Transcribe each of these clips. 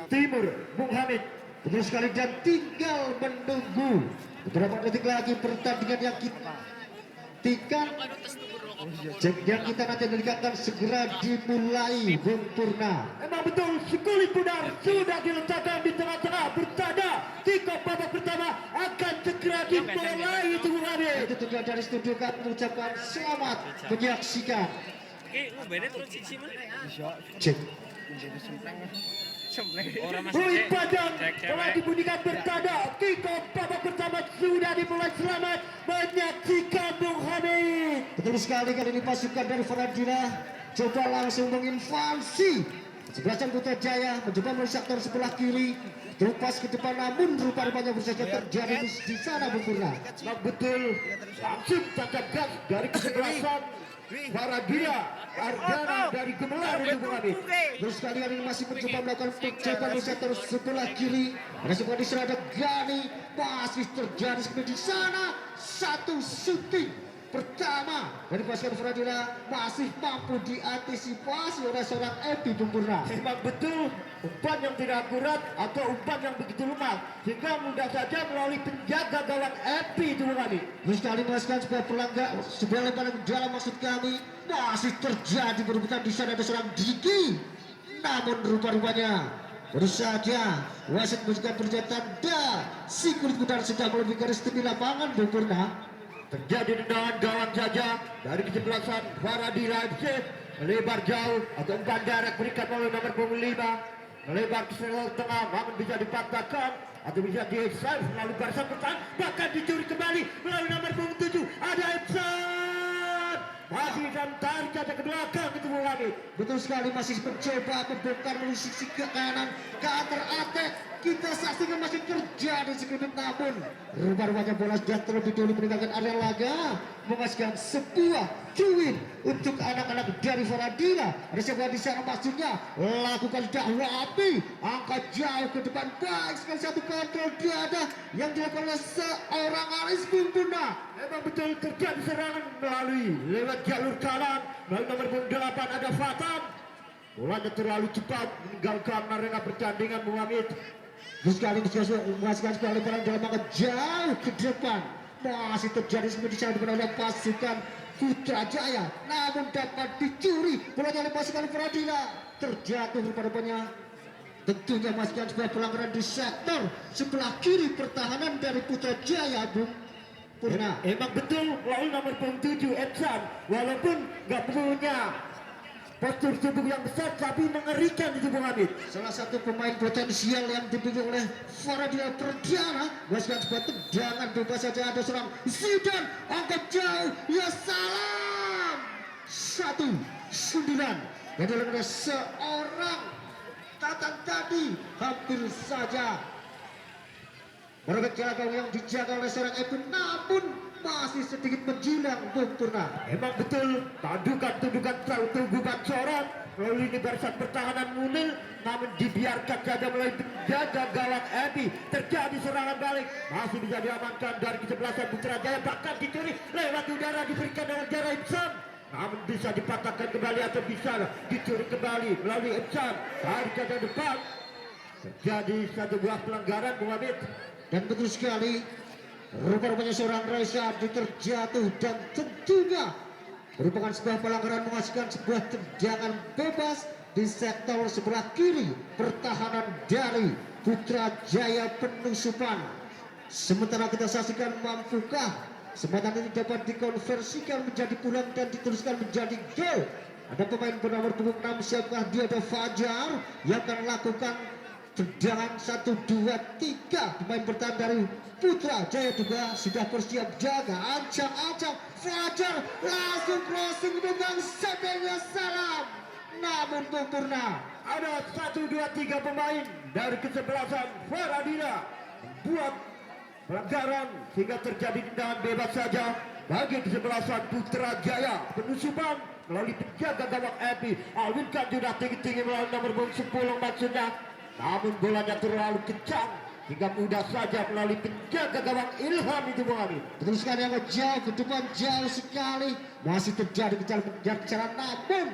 Timur Bung Hamid. Betul sekali, dan tinggal menunggu beberapa detik lagi pertandingan yang kita yang kita nanti akan segera dimulai, Bung Purna. Memang betul, sekulit benar sudah diletakkan di tengah-tengah bertanda. Kick-off babak pertama akan segera dimulai, itu Bung Hamid. Itu juga dari studio kami mengucapkan selamat menyaksikan. Cek. Buit padang telah dibunyikan bertanda. Kick-off babak pertama sudah dimulai. Selamat menyaksikan Bung Hamid. Betul sekali, kali ini pasukan dari Faradina coba langsung menginvasi Sebelasan Putrajaya, mencoba melalui sektor sebelah kiri, terupas ke depan, namun rupa-rupanya bersaja terjadi di sana, Bung Purna. Betul, langsung tancap gas dari kesebelasan Faradina. Ardana dari Gemelar itu Bung Hamid. Terus kali ini masih mencoba melakukan percobaan di sektor sebelah kiri. Ada sebuah diserang, ada Gani, masih terjadi seperti di sana. Satu shooting pertama dari pasukan Faradina masih mampu diantisipasi oleh seorang Epi, Bung Purna. Memang betul, umpan yang tidak akurat atau umpan yang begitu lemah sehingga mudah saja melalui penjaga gawang Epi itu Bung Hamid. Terus kali melakukan sebuah pelanggar, sebuah lemparan dalam, maksud kami masih terjadi berebutan di sana. Ada seorang Diki, namun rupa-rupanya baru saja wasit menunjukkan pernyataan tanda si kulit putih sudah melebihi garis tepi lapangan, Bung Purna. Terjadi tendangan gawang saja dari kesebelasan Faradina FC, melebar jauh atau umpan darat berikan oleh nomor punggung 5, melebar ke seluruh tengah, namun bisa dipatahkan atau bisa di-save melalui barisan pertahanan, bahkan dicuri kembali melalui nomor punggung 7. Ada Epson masih dan tarik saja ke belakang itu Bung Hamid. Betul sekali, masih mencoba membongkar melalui sisi ke kanan, counter attack. Kita saksikan masih terjadi sekelumit, namun rupa-rupanya bola sudah terlebih dahulu meninggalkan area laga, menghasilkan sebuah cuin untuk anak-anak dari Faradina. Ada sebuah di sana, maksudnya lakukan dakwah api, angkat jauh ke depan, baik sekali satu kontrol dada yang dilakukan oleh seorang Aris, Bung Purna. Memang betul terjadi serangan melalui lewat jalur kanan, melalui nomor 8 ada Fatam. Bolanya terlalu cepat meninggalkan arena pertandingan, Bung Hamid. Terus kali ini menghasilkan sebuah lemparan dalam angka jauh ke depan, masih terjadi seperti di depan oleh pasukan Putrajaya, namun dapat dicuri bolanya oleh pasukan Faradina. Terjatuh rupa-rupanya, tentunya masih sebuah pelanggaran di sektor sebelah kiri pertahanan dari Putrajaya, Bung Purna. Emang betul, lalu nomor 7 Edson, walaupun nggak punya postur tubuh yang besar tapi mengerikan itu Bung Hamid. Salah satu pemain potensial yang dimiliki oleh Faradina Perdana. Masukkan sebuah tendangan bebas saja, ada seorang Zidan, angkat jauh, ya salam. 1-9 yang dilakukan oleh seorang Tatang tadi, hampir saja merebut jarak yang dijaga oleh seorang Epi, namun masih sedikit menjilang, Bung Purna. Emang betul, tandukan-tandukan terlalu bancoran melalui ini barisan pertahanan Munil, namun dibiarkan saja melalui penjaga gawang Epi. Terjadi serangan balik, masih bisa diamankan dari kesebelasan Putrajaya, bahkan dicuri lewat udara, diberikan dengan jarak Ibsan, namun bisa dipatahkan kembali atau bisa dicuri kembali melalui Ibsan. Tarik ke depan, terjadi satu buah pelanggaran, Bung Hamid. Dan betul sekali, rupa-rupanya seorang Reza terjatuh dan tentunya merupakan sebuah pelanggaran, menghasilkan sebuah tendangan bebas di sektor sebelah kiri pertahanan dari Putrajaya penusupan. Sementara kita saksikan, mampukah kesempatan ini dapat dikonversikan menjadi pulang dan dituliskan menjadi gol. Ada pemain bernama punggung 6, siapakah dia? Ada Fajar yang akan lakukan tendangan 1, 2, 3. Pemain bertahan dari Putrajaya juga sudah bersiap jaga, ancang-ancang. Fajar langsung crossing dengan sebelnya salam. Namun Bung Purna, ada 1, 2, 3 pemain dari kesebelasan Faradina membuat pelanggaran sehingga terjadi tendangan bebas saja bagi kesebelasan Putrajaya penusupan melalui penjaga gawang Epi. Alwinkan sudah tinggi-tinggi melalui nomor 10 maksudnya, namun bolanya terlalu kencang hingga mudah saja melalui penjaga gawang Ilham itu Bung Hamid. Betul sekali, yang jauh ke depan, jauh sekali, masih terjadi kejar-kejaran, namun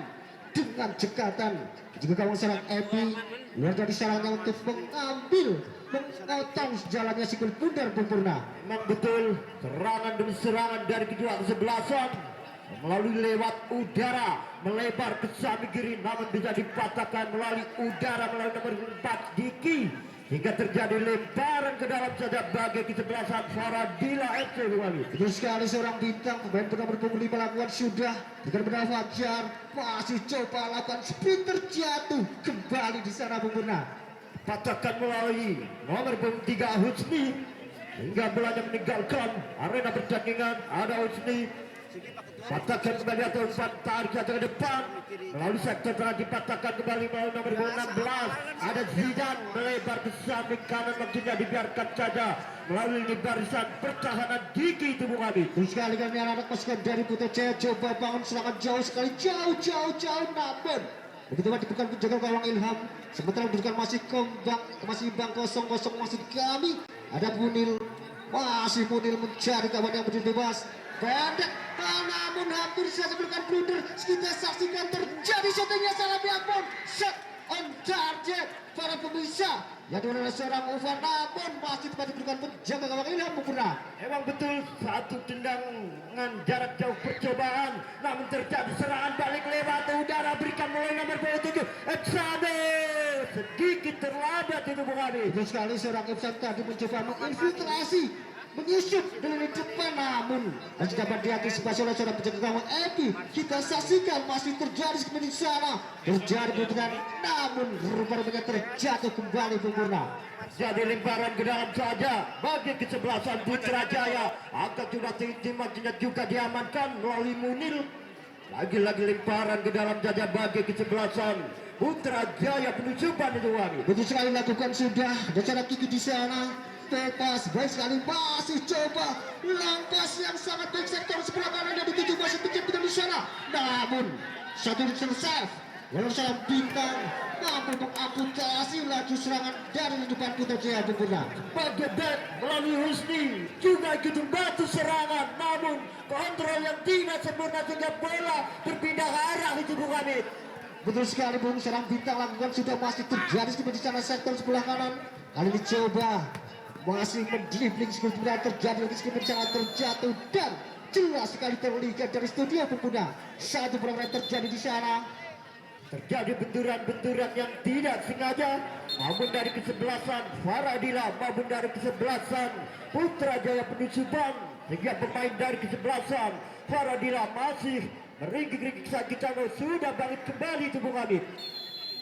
dengan cekatan. Juga kawan serang Epi luar dari sarangnya untuk mengambil mengotong jalannya sikul pundar Purna. Memang betul serangan demi serangan dari kedua kesebelasan melalui lewat udara melebar ke samping kiri, namun bisa dipatahkan melalui udara melalui nomor 4 Diki hingga terjadi lemparan ke dalam saja bagi kesebelasan Faradila FC kembali. Betul sekali, seorang bintang pemain nomor 5 lakukan sudah dengan benar Fajar masih coba lakukan sprint terjatuh kembali di sana Purna. Patahkan melalui nomor 3 Husni hingga belanya meninggalkan arena pertandingan. Ada Husni patahkan kembali atau umpan tarik ke depan melalui sektor telah dipatahkan kembali melalui nomor 16. Ada Zidan melebar ke samping kanan, maksudnya dibiarkan saja melalui ini barisan pertahanan Diki itu Bung Abi. Terus sekali kami anak-anak pasukan dari Putra Jaya coba bangun serangan jauh sekali, jauh namun begitu banget bukan penjaga gawang Ilham, sementara bukan masih imbang 0-0 maksud kami. Ada Munil, masih Munil mencari kawan yang berdiri bebas pendek, namun hampir saja berikan blunder. Kita saksikan terjadi shootingnya salah pun shot on target para pemirsa yang dimana seorang Uvan namun masih tepat diberikan penjaga gawang Ilham Purna. Emang betul satu tendangan jarak jauh percobaan, namun terjadi serangan balik lewat udara berikan mulai nomor 27 Epsade sedikit terlambat itu Bung Abi. Betul sekali, seorang Epsan tadi mencoba menginfiltrasi menyusup dari depan, namun masih dapat diantisipasi oleh seorang penjaga gawang Epi. Kita saksikan masih terjadi seperti di sana, terjadi benturan, namun rupanya terjatuh kembali Purna. Jadi lemparan ke dalam saja bagi kesebelasan Putra Jaya. Angkat sudah tinggi, maksudnya juga diamankan melalui Munil. Lagi-lagi lemparan ke dalam saja bagi kesebelasan Putra Jaya, penusupan itu Wani. Betul sekali, lakukan sudah ada cara Kiki di sana. Bebas, baik sekali, masih coba lampas yang sangat baik sektor sebelah kanan yang dituju masih pikir di sana, namun satu selesai walau salah bintang mampu mengamputasi laju serangan dari depan Putra Jaya Purna. Bagedad melalui Husni juga ikut membantu serangan, namun kontrol yang tidak sempurna sehingga bola berpindah arah itu Bung Hamid. Betul sekali Bung, serang bintang lakukan sudah masih terjadi di sana sektor sebelah kanan. Kali ini coba masih mendribling sebenarnya terjadi lagi sekitar sangat terjatuh dan jelas sekali terlihat dari studio Purna. Satu pelanggaran terjadi di sana. Terjadi benturan-benturan yang tidak sengaja, namun dari kesebelasan Faradila maupun dari kesebelasan Putra Jaya penusupan, sehingga pemain dari kesebelasan Faradila masih meringkik-ringkik sakitan sudah bangkit kembali itu Bung Hamid.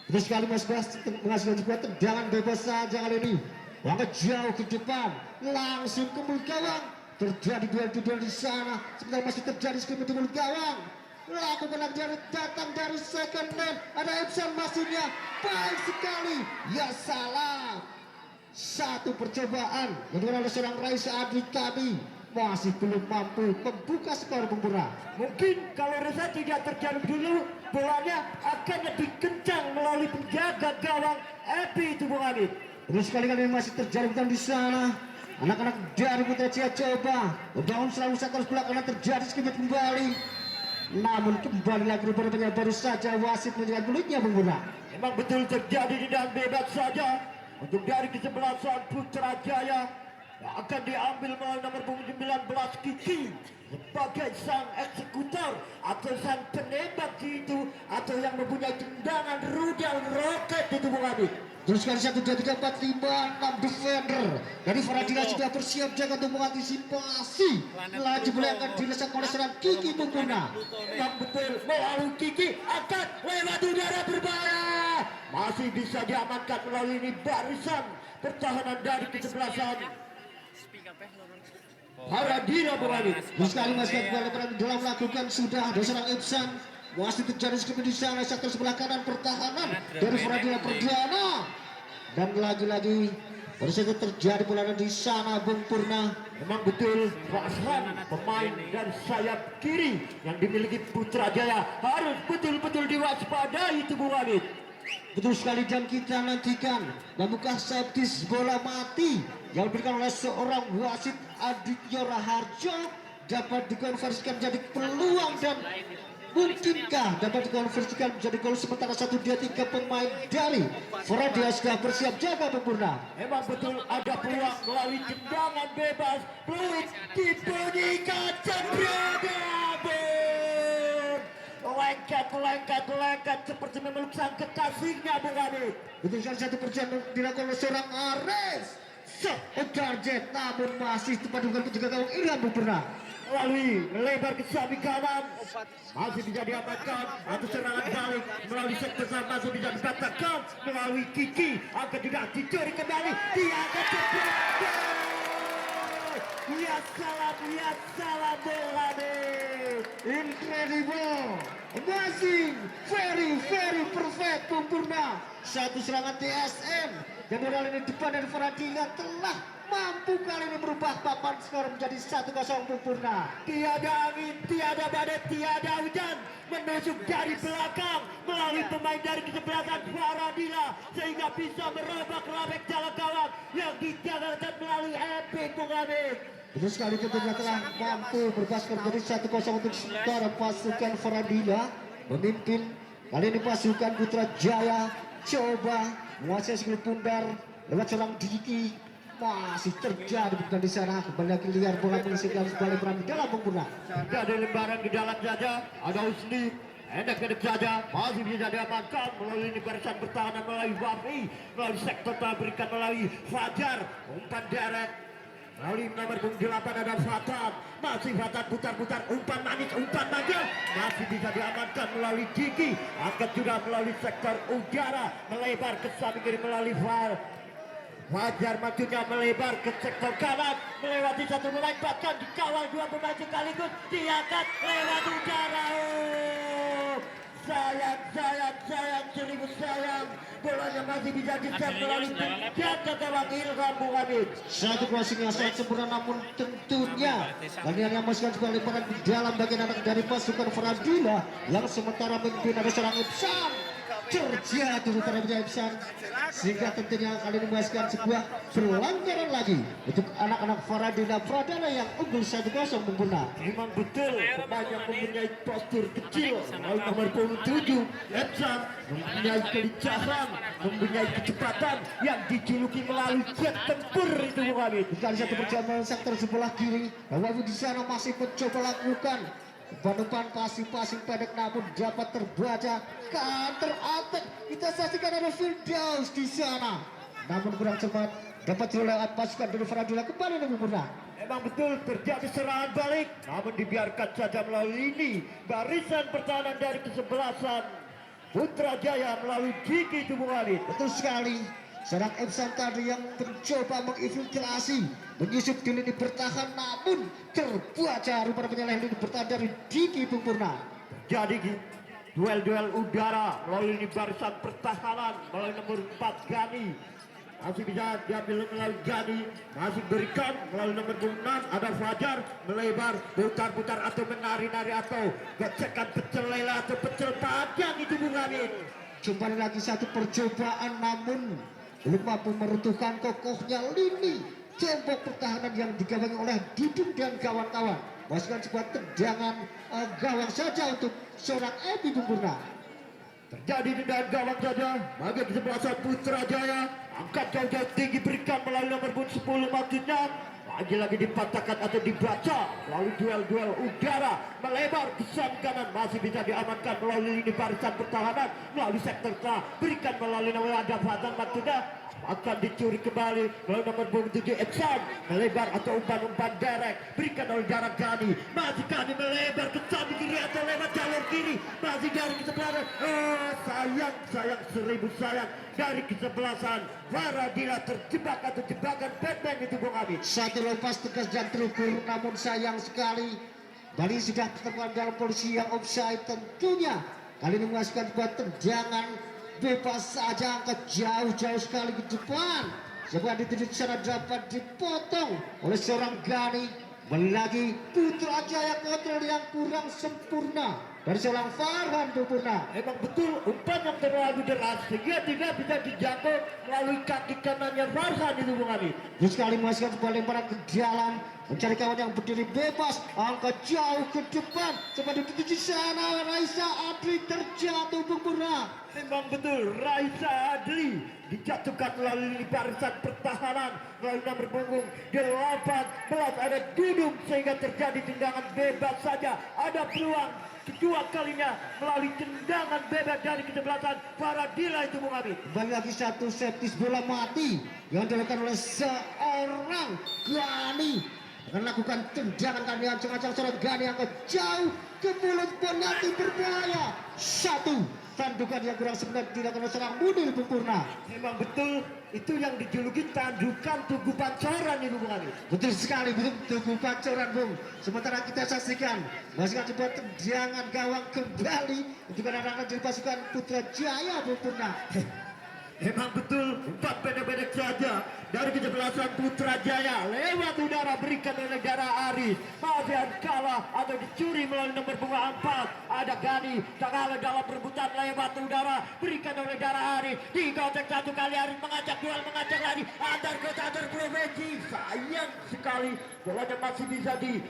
Terus sekali Mas Bas menghasilkan sebuah tendangan bebas saja kali ini. Langkah jauh ke depan, langsung ke mulut gawang. Terjadi duel di sana, sebentar masih terjadi sekitar mulut gawang. Lakukan dari datang dari second man, ada Epson masuknya, baik sekali. Ya salah. Satu percobaan yang dilakukan oleh seorang Raisa Adli tadi masih belum mampu membuka skor Purna. Mungkin kalau Reza tidak terjaring dulu, bolanya akan lebih kencang melalui penjaga gawang Epi itu Bung Hamid. Terus sekali-kali masih terjadi di sana. Anak-anak dari Putra Jaya coba membangun selalu sektor sebelah kanan, terjadi sedikit kembali. Namun kembali lagi rupanya baru saja wasit menjelaskan mulutnya Purna. Memang betul terjadi di dalam bebas saja untuk dari kesebelasan Putra Jaya yang akan diambil melalui nomor 19 Kiki sebagai sang eksekutor atau sang penembak itu atau yang mempunyai tendangan rudal roket itu Bung Hamid. Terus sekali 1, 2, 3, 4, 5, 6 defender dari Faradila sudah bersiap jaga untuk mengantisipasi laju bola yang akan dilesak oleh seorang Kiki Purna. Yang betul melalui Kiki akan lewat udara berbahaya, masih bisa diamankan melalui ini barisan pertahanan dari kesebelasan Faradila Bung Hamid. Terus sekali masih dalam melakukan sudah ada seorang Epsan. Masih terjadi seperti di sana sektor sebelah kanan pertahanan dari Faradila Perdana, dan lagi-lagi baru saja terjadi bola di sana Bung Purna. Memang betul Rasran pemain dan sayap kiri yang dimiliki Putra Jaya harus betul-betul diwaspadai itu Bung Hamid. Betul sekali, dan kita nantikan membuka septis bola mati yang diberikan oleh seorang wasit Aditya Raharjo dapat dikonversikan menjadi peluang dan Mungkinkah dapat dikonversikan menjadi gol sementara 1-2-3 pemain dari Faradi sudah bersiap jaga sempurna. Memang betul ada peluang melalui tendangan bebas. Peluit dibunyikan jebret. Lengket seperti memeluk sang kekasihnya Bung Hamid. Betul sekali, satu perjalanan dilakukan oleh seorang Ares. Target namun masih tepat bukan penjaga gawang Ilham sempurna. Melalui melebar ke samping kanan masih bisa diamankan atau serangan balik melalui sektor sana masih bisa dikatakan melalui Kiki akan tidak dicuri kembali dia akan cepat. Ya salam Bung Hamid. Incredible, amazing, very perfect sempurna. Satu serangan TSM dan modal ini depan dari Faradina telah mampu kali ini merubah papan skor menjadi 1-0 sempurna. Tiada angin, tiada badai, tiada hujan menusuk dari belakang melalui pemain dari kesebelasan Faradina sehingga bisa merobak robek jalan gawang yang dijalankan melalui epic Bung Hamid. Betul sekali, tentunya telah mampu berubah skor menjadi 1-0 untuk sementara pasukan Faradina memimpin. Kali ini pasukan Putra Jaya coba menguasai skill pundar lewat seorang Diki. Masih terjadi bukan di sana, kembali lagi liar bola mengisi garis balik berani dalam sempurna. Ada lembaran di dalam saja, ada Usni, endek saja, masih bisa diamankan melalui ini barisan pertahanan melalui Wafi, melalui sektor telah berikan melalui Fajar, umpan derek, melalui nomor 8 ada Fatan, masih Fatan putar-putar, umpan manis, umpan manja, masih bisa diamankan melalui Diki, akan juga melalui sektor udara, melebar ke samping kiri melalui Fajar majunya melebar ke sektor kanan melewati satu pemain bahkan dikawal dua pemain sekaligus diangkat lewat udara. Sayang seribu sayang bolanya masih bisa di-save melalui jaga gawang Ilham Bung Hamid. Satu crossing yang sangat sempurna namun tentunya bagian yang masukkan sebuah lemparan di dalam bagian anak dari pasukan Faradina yang sementara memimpin ada seorang Ibsan terjatuh utara Ibsan sehingga tentunya kali ini menghasilkan sebuah pelanggaran lagi untuk anak-anak Faradina Pradana yang unggul 1-0 sempurna. Memang betul pemain yang mempunyai postur kecil nomor 27 Ibsan mempunyai kelincahan, mempunyai kecepatan yang dijuluki melalui jet tempur itu Bung Hamid. Kali satu perjalanan sektor sebelah kiri, Wawu di sana masih mencoba lakukan umpan passing pendek namun dapat terbaca counter attack. Kita saksikan ada Firdaus di sana, namun kurang cepat dapat dilewat pasukan dari Faradina kembali lebih mudah. Memang betul terjadi serangan balik, namun dibiarkan saja melalui ini barisan pertahanan dari kesebelasan Putra Jaya melalui Gigi itu Bung Hamid. Betul sekali. Seorang Ibsan tadi yang mencoba menginfiltrasi menyusup di lini bertahan namun terbaca rupa penyalahan lini bertahan dari Diki Purna. Jadi duel udara melalui lini barisan pertahanan melalui nomor 4 Gani masih bisa diambil melalui Gani, masih berikan melalui nomor 6 ada Fajar melebar putar-putar atau menari-nari atau gocekan pecel lela atau pecel panjang itu Bung Hamid. Kembali lagi satu percobaan namun belum mampu meruntuhkan kokohnya lini tembok pertahanan yang digawangi oleh Dudung dan kawan-kawan. Masukkan sebuah tendangan gawang saja untuk seorang Ebi Purna. Terjadi tendangan gawang saja bagi kesebelasan Putra Jaya, angkat jauh-jauh tinggi berikan melalui nomor 10 Martinyan, lagi-lagi dipatahkan atau dibaca melalui duel udara melebar ke samping kanan masih bisa diamankan melalui lini barisan pertahanan melalui sektor tengah berikan melalui nomor ada Fatan Martinyan akan dicuri kembali melalui nomor 7 Epsan melebar atau umpan derek berikan oleh jarak Gani, masih Gani melebar ke samping kiri atau lewat jalur kiri masih dari kesebelasan. Sayang seribu sayang dari kesebelasan Faradina terjebak atau jebakan Batman itu Bung Hamid. Satu lepas tegas dan terukur namun sayang sekali Bali sudah tertekan dalam posisi yang offside tentunya. Kali ini menghasilkan buat tendangan bebas saja angkat jauh sekali ke depan. Sebuah dituju di sana dapat dipotong oleh seorang Gani. Lagi Putra Jaya kontrol yang kurang sempurna dari seorang Farhan Purna. Emang betul umpan yang terlalu deras sehingga tidak bisa dijangkau melalui kaki kanannya Farhan itu Bung Hamid. Terus sekali menghasilkan sebuah lemparan ke dalam mencari kawan yang berdiri bebas, angkat jauh ke depan, coba dituju sana, Raisa Adli terjatuh Bung Purna. Memang betul, Raisa Adli dijatuhkan melalui barisan pertahanan melalui nomor punggung 18, ada duduk sehingga terjadi tendangan bebas saja. Ada peluang kedua kalinya melalui tendangan bebas dari kesebelasan Faradila itu Bung Habib. Kembali lagi satu septis bola mati yang dilakukan oleh seorang Gani, akan lakukan tendangan kali yang cengacang seorang Gani yang jauh ke mulut penalti berbahaya. Satu tandukan yang kurang sebenarnya dilakukan oleh seorang Munir Bung Purna. Memang betul, itu yang dijuluki tandukan Tugu Pancoran itu Bung Habib. Betul sekali, betul Tugu Pancoran Bung. Sementara kita saksikan masih sebuah tendangan gawang kembali untuk anak-anak dari pasukan Putra Jaya Bung Purna. Memang betul, umpan pendek-pendek saja dari kesebelasan Putra Jaya lewat udara berikan oleh negara Aris. Mafian kalah atau dicuri melalui nomor bunga 4. Ada Gani tak kalah dalam perebutan lewat udara berikan oleh negara Aris. Digocek satu kali Aris mengajak duel, mengajak lagi antar kota antar provinsi. Sayang sekali bolanya masih bisa di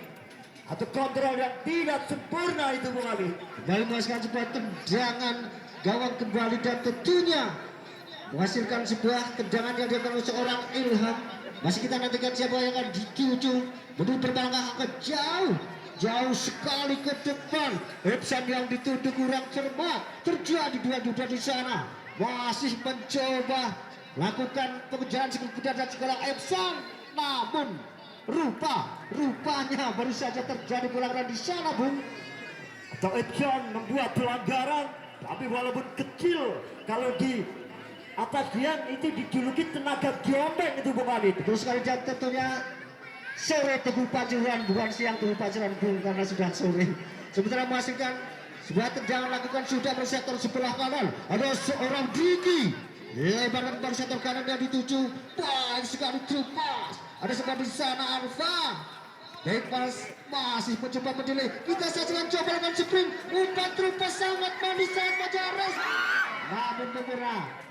atau kontrol yang tidak sempurna itu Bung Ali. Kembali menghasilkan sebuah tendangan gawang kembali dan tentunya menghasilkan sebuah tendangan yang dilakukan oleh seorang Ilham. Masih kita nantikan siapa yang akan dituju. Betul berlangkah ke jauh sekali ke depan. Epson yang dituduh kurang cermat. Terjadi dua di sana. Masih mencoba lakukan pengejaran sekejar dan segala Epson. Namun rupanya baru saja terjadi pelanggaran di sana Bung. Atau Epson membuat pelanggaran, tapi walaupun kecil, kalau di atas dia itu dijuluki tenaga geombeng itu Bung Habib. Betul sekali, dan tentunya sore Teguh Pancuran, bukan siang Teguh Pancuran Bung, karena sudah sore. Sementara menghasilkan sebuah tendangan lakukan sudah dari sektor sebelah kanan. Ada seorang Diki lebaran dari sektor kanan yang dituju, baik sekali terpas. Ada sebelah di sana Alfa. Baik pas masih mencoba mendelay. Kita saksikan coba dengan sprint. Umpan terpas sangat manis, sangat majares. Namun beberapa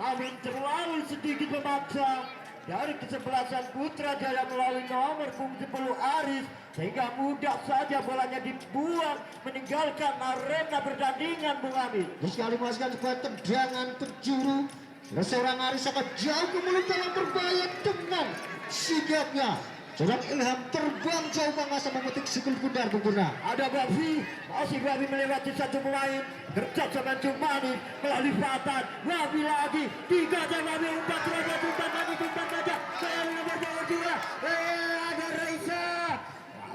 Namun terlalu sedikit memaksa dari kesebelasan Putra Jaya melalui nomor punggung 10 Aris, sehingga mudah saja bolanya dibuang meninggalkan arena pertandingan Bung Habib. sekali menghasilkan sebuah tendangan penjuru. Seorang Aris akan jauh ke mulut dalam berbahaya dengan sigapnya. Seorang Ilham terbang jauh mengasa memetik sikul bundar Bung Purna. Ada Babi, masih Babi melewati satu pemain, kerja sama Jumani melalui Fatan. Babi lagi, 3 jam Babi umpan saja. Saya nomor 2. Ada Raisa.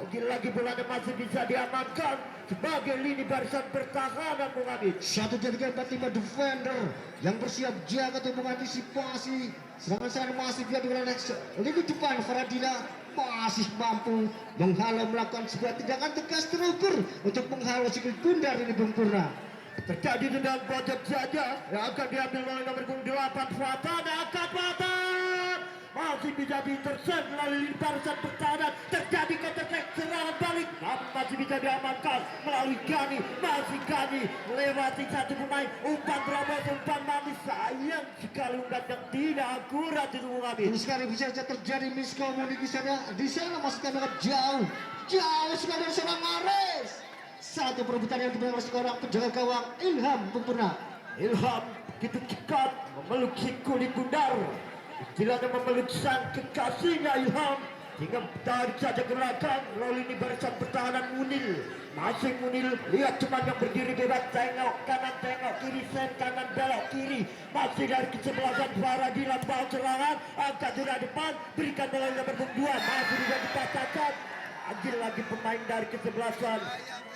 Lagi bolanya masih bisa diamankan sebagai lini barisan pertahanan Bung Habib. Satu dari keempat lima defender yang bersiap jaga untuk mengantisipasi serangan masif yang dilakukan lini depan. Faradila masih mampu menghalau, melakukan sebuah tindakan tegas terukur untuk menghalau sikil bundar ini Bung Purna. Terjadi tendangan pojok saja yang akan diambil oleh nomor punggung 8 Fatan. Angkat Fatan masih bisa diintercept melalui barisan pertahanan. Terjadi kontak serangan balik, namun masih bisa diamankan melalui Gani. Masih Gani melewati satu pemain, umpan terobos, umpan manis. Sayang sekali umpan yang tidak akurat itu Bung Habib. Ini sekali bisa saja terjadi miskomunikasi di sana, masih sangat jauh sekali dari seorang Ares. Satu perebutan yang diberikan oleh seorang penjaga gawang Ilham Bung Purna. Ilham begitu cekat memeluk si kulit bundar. Istilahnya memeluk sang kekasihnya Ilham, hingga tarik saja gerakan lalu ini barisan pertahanan Munil. Masing Munil, lihat cuma yang berdiri bebas, tengok kanan, tengok kiri, sen kanan, belok kiri. Masih dari kesebelasan Faradila, bau serangan, angkat jurang depan, berikan bola nomor 2, masih bisa dipatahkan. Lagi pemain dari kesebelasan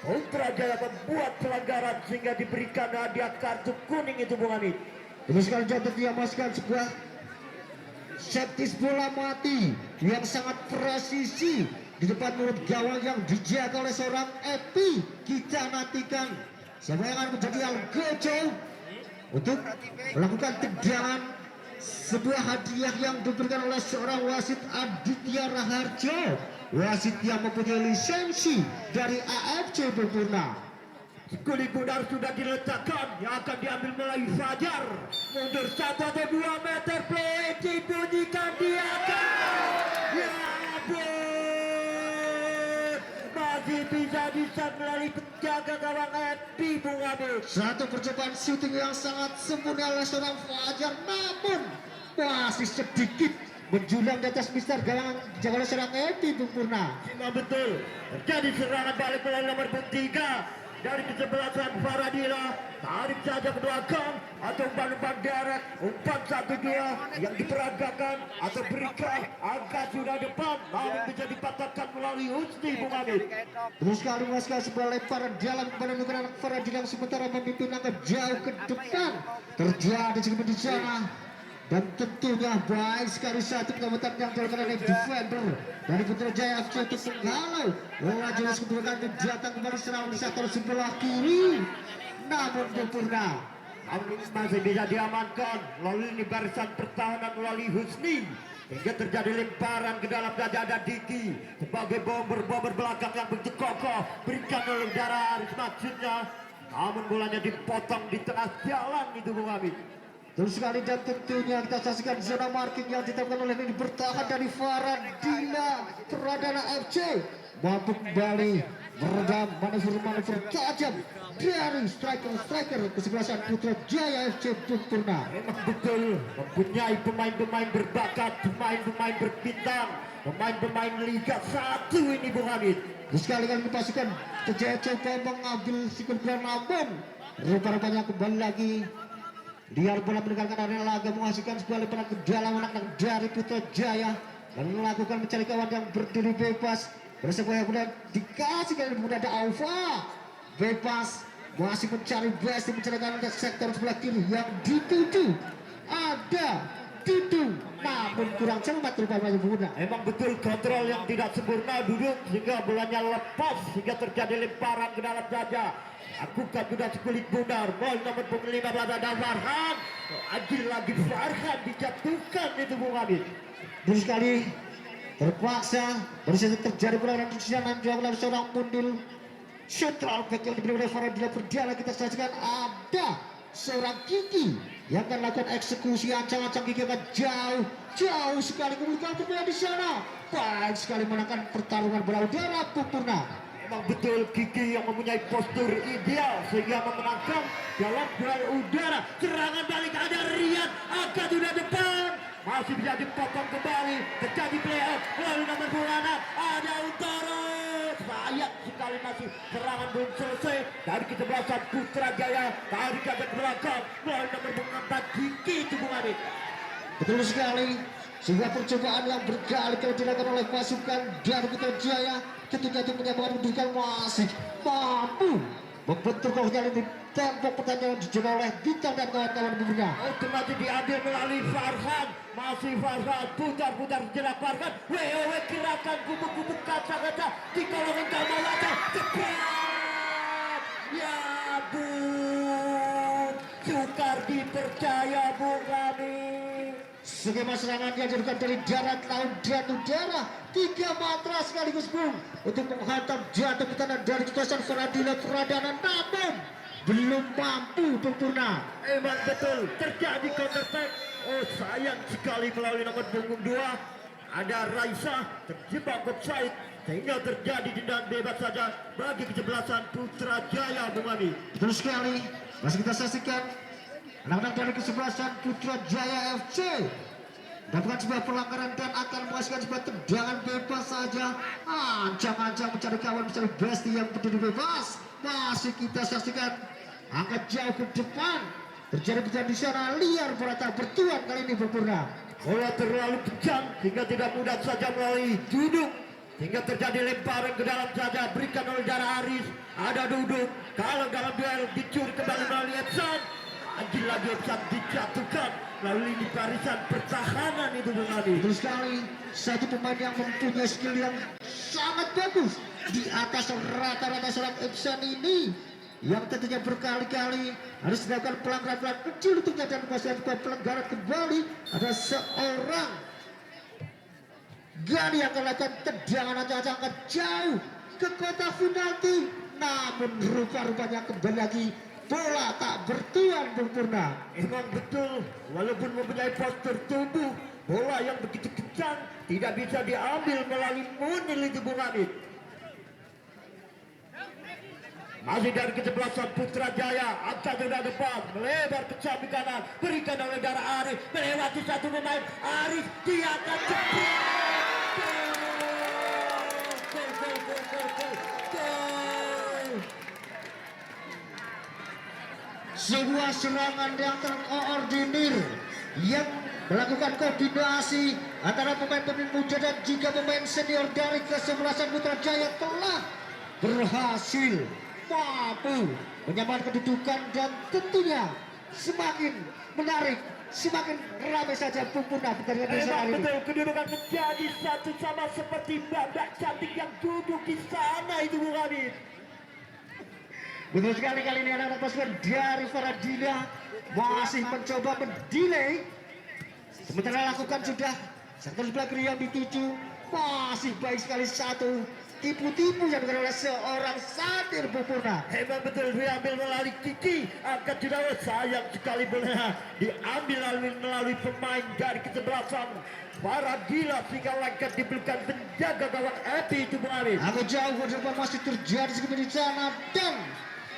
Putra Jaya membuat pelanggaran sehingga diberikan hadiah kartu kuning itu Bung Habib. Terus sekali jatuh dia masukkan sebuah septis bola mati yang sangat presisi di depan mulut gawang yang dijaga oleh seorang Epi. Kita nantikan siapa yang akan menjadi Algojo untuk melakukan tendangan, sebuah hadiah yang diberikan oleh seorang wasit Aditya Raharjo, wasit yang mempunyai lisensi dari AFC Bung Purna. Kulit bundar sudah diletakkan, yang akan diambil melalui Fajar. Mundur 1 atau 2 meter, play bunyikan dia akan. Ya ampun, kecerdasan melalui penjaga gawang FP Bung Hamid. Satu percobaan shooting yang sangat sempurna oleh seorang Fajar, namun masih sedikit menjulang di atas Mister gawang jaga oleh seorang FP Bung Purna. Memang betul terjadi serangan balik melalui nomor 3 dari kesebelasan Faradila. Tarik saja kedua gam atau umpan-umpan derek, umpan 1-2 yang diperagakan atau berikan angka sudah depan, namun bisa dipatahkan melalui Husni Bung Hamid. Terus sekali mengasihkan sebuah lemparan dalam kepada anak Faradila yang sementara memimpin angka jauh ke depan. Terjadi sedikit di sana. Dan tentunya baik sekali satu pengamatan yang dilakukan oleh defender dari Putrajaya FC untuk menghalau laju kedudukan datang kembali serangan di sektor sebelah kiri, namun sempurna Masih bisa diamankan melalui ini barisan pertahanan melalui Husni, hingga terjadi lemparan ke dalam dada ada Diki sebagai bomber belakang yang begitu kokoh, berikan oleh udara Aris maksudnya, namun bolanya dipotong di tengah jalan itu Bung Hamid. terus sekali dan tentunya kita saksikan zona marking yang diterapkan oleh ini bertahan dari Faradila Pradana FC mampu kembali meredam manuver tajam dari striker kesebelasan Putrajaya FC Purna. Memang betul mempunyai pemain-pemain berbakat, pemain-pemain berbintang, pemain-pemain Liga 1 ini Bung Hamid. Terus sekali kan dipasukan Putrajaya coba mengambil sikap namun rupa-rupanya kembali lagi liar bola meninggalkan area laga menghasilkan sebuah lemparan ke dalam anak dari Putrajaya dan melakukan mencari kawan yang berdiri bebas bersama yang kemudian dikasih kali kemudian ada Alfa bebas masih mencari best mencari kawan ke sektor sebelah kiri yang dituju ada Dudu namun kurang cermat rupanya Bunda. Memang betul kontrol yang tidak sempurna duduk sehingga bolanya lepas hingga terjadi lemparan ke dalam dada. Aku kan sudah sekulit bundar, gol nomor 15 ada Farhan. Lagi Farhan dijatuhkan itu Bung Hamid. Terus sekali terpaksa baru saja terjadi pelanggaran dan jawab oleh seorang Mundil central back yang diberi oleh Faradila Pradana. Kita saksikan ada seorang Kiki yang akan lakukan eksekusi ancang-ancang. Kiki akan jauh sekali kemudian bermain di sana. Baik sekali menangkan pertarungan bola udara Purna. Memang betul Kiki yang mempunyai postur ideal sehingga memenangkan dalam duel udara. Serangan balik ada Rian, angkat sudah depan, masih bisa dipotong kembali, terjadi playoff melalui nomor 26 ada Utara. Sayang sekali masih serangan belum selesai dari kesebelasan Putrajaya. Tarik ke belakang melalui nomor 4 Kiki itu Bung Hamid. Betul sekali, sehingga percobaan yang berkali-kali dilakukan oleh pasukan dari Putrajaya tentunya itu menyambungkan menunjukkan masih mampu membentuk kali di tembok pertandingan dijaga oleh Bintang dan kawan-kawan Bunda. Otomatis diambil melalui Farhan, masih Farhan putar sejenak Farhan, WOW gerakan kubu-kubu kaca-kaca di kolong Kamalata cepat, ya Bung sukar dipercaya Bung Hamid. Skema serangan yang dilakukan dari darat, laut, dan udara, 3 matra sekaligus Bung untuk menghantam jatuh ke tanah dari kekuasaan Faradila Pradana, namun belum mampu sempurna. Emang betul terjadi counter attack. Oh sayang sekali melalui nomor punggung 2 ada Raisa terjebak offside sehingga terjadi tendangan bebas saja bagi kesebelasan Putrajaya Bung Hamid. Betul sekali, masih kita saksikan anak-anak dari kesebelasan Putrajaya FC melakukan sebuah pelanggaran dan akan menghasilkan sebuah tendangan bebas saja. Ancang-ancang mencari kawan, mencari besti yang berdiri bebas. Masih kita saksikan angkat jauh ke depan, terjadi bencana di sana, liar berata bertuan kali ini Purna. Bola terlalu kencang hingga tidak mudah saja melalui duduk hingga terjadi lemparan ke dalam saja, berikan oleh Dara Aris, ada duduk kalau dalam duel dicuri kembali melalui Epson, lagi Epson dijatuhkan melalui di barisan pertahanan itu Bung Hamid. Betul sekali, satu pemain yang mempunyai skill yang sangat bagus di atas rata-rata seorang Epson ini yang tentunya berkali-kali harus dilakukan pelanggaran kecil untuknya dan masih ada pelanggaran kembali. Ada seorang Gani yang akan melakukan tendangan ancang-ancang jauh ke kotak penalti, namun rupa-rupanya kembali lagi bola tak bertuan Purna. Memang betul, walaupun mempunyai postur tubuh, bola yang begitu kencang tidak bisa diambil melalui Munil itu Bung Hamid. Masih dari kesebelasan Putra Jaya, angkat ke depan, melebar ke samping kanan, berikan oleh darah Arif, melewati satu pemain, Arif dia akan jepit. Sebuah serangan yang terkoordinir yang melakukan koordinasi antara pemain-pemain muda dan juga pemain senior dari kesebelasan Putra Jaya telah berhasil mampu menyamakan kedudukan dan tentunya semakin menarik, semakin ramai saja Purna pertandingan besar hari ini. Betul, kedudukan menjadi satu sama seperti Badak Cantik yang duduk di sana itu Bung Hamid. Betul sekali, kali ini anak-anak pasukan dari Faradina masih mencoba mendelay. Sementara lakukan sudah sektor sebelah kiri yang dituju masih baik sekali satu tipu-tipu yang dilakukan oleh seorang Sadir Purna. Hebat betul, diambil melalui Kiki, angkat tidak sayang sekali bola diambil melalui pemain dari kesebelasan Faradina sehingga lengket diberikan penjaga gawang Epi itu Bung Hamid. Agak jauh ke depan masih terjadi seperti di sana dan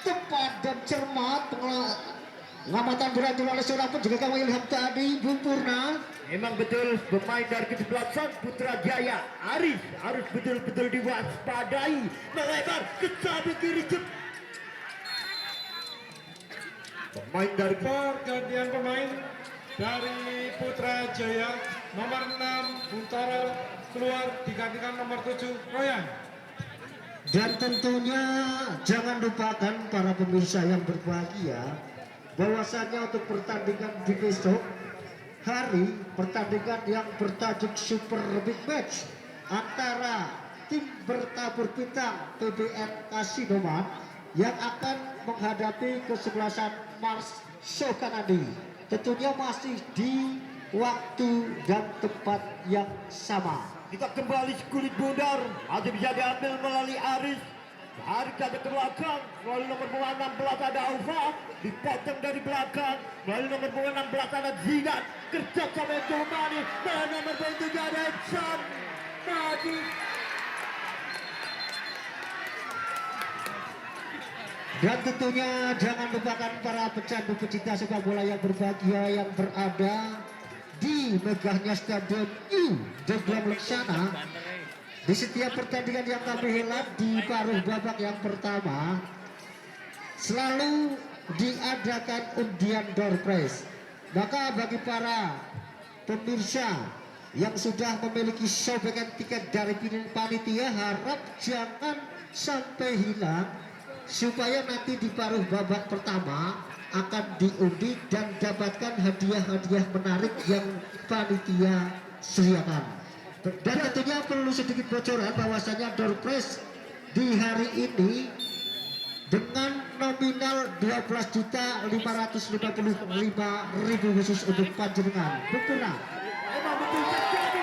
tepat dan cermat pengamatan berhasil oleh seorang penjaga gawang Ilham tadi Bung Purna. Memang betul pemain dari kesebelasan Putra Jaya Arif harus betul-betul diwaspadai, melebar ke samping kiri. Pemain dari Pergantian pemain dari Putra Jaya, nomor 6 Buntoro keluar digantikan nomor 7 Royan. Dan tentunya jangan lupakan para pemirsa yang berbahagia bahwasannya untuk pertandingan di besok hari, pertandingan yang bertajuk Super Big Match antara tim bertabur bintang PBN Kasinoman yang akan menghadapi kesebelasan Mars Sokanadi. Tentunya masih di waktu dan tempat yang sama. Kita kembali kulit bundar, masih bisa diambil melalui Aris. Tarik ke belakang, melalui nomor 16 ada Aufa, dipotong dari belakang, melalui nomor 16 ada Zidan, kerja sama Tomani, dan nomor 7 ada Sam Madi. Dan tentunya jangan lupakan para pecandu pecinta sepak bola yang berbahagia yang berada di megahnya Stadion U Deglam Laksana. Di setiap pertandingan yang kami helat di paruh babak yang pertama selalu diadakan undian door prize. Maka bagi para pemirsa yang sudah memiliki sobekan tiket dari panitia, harap jangan sampai hilang supaya nanti di paruh babak pertama akan diundi dan dapatkan hadiah-hadiah menarik yang panitia sediakan. Dan tentunya perlu sedikit bocoran bahwasanya door prize di hari ini dengan nominal 12.555.000 khusus untuk panjenengan. Betul. Memang betul terjadi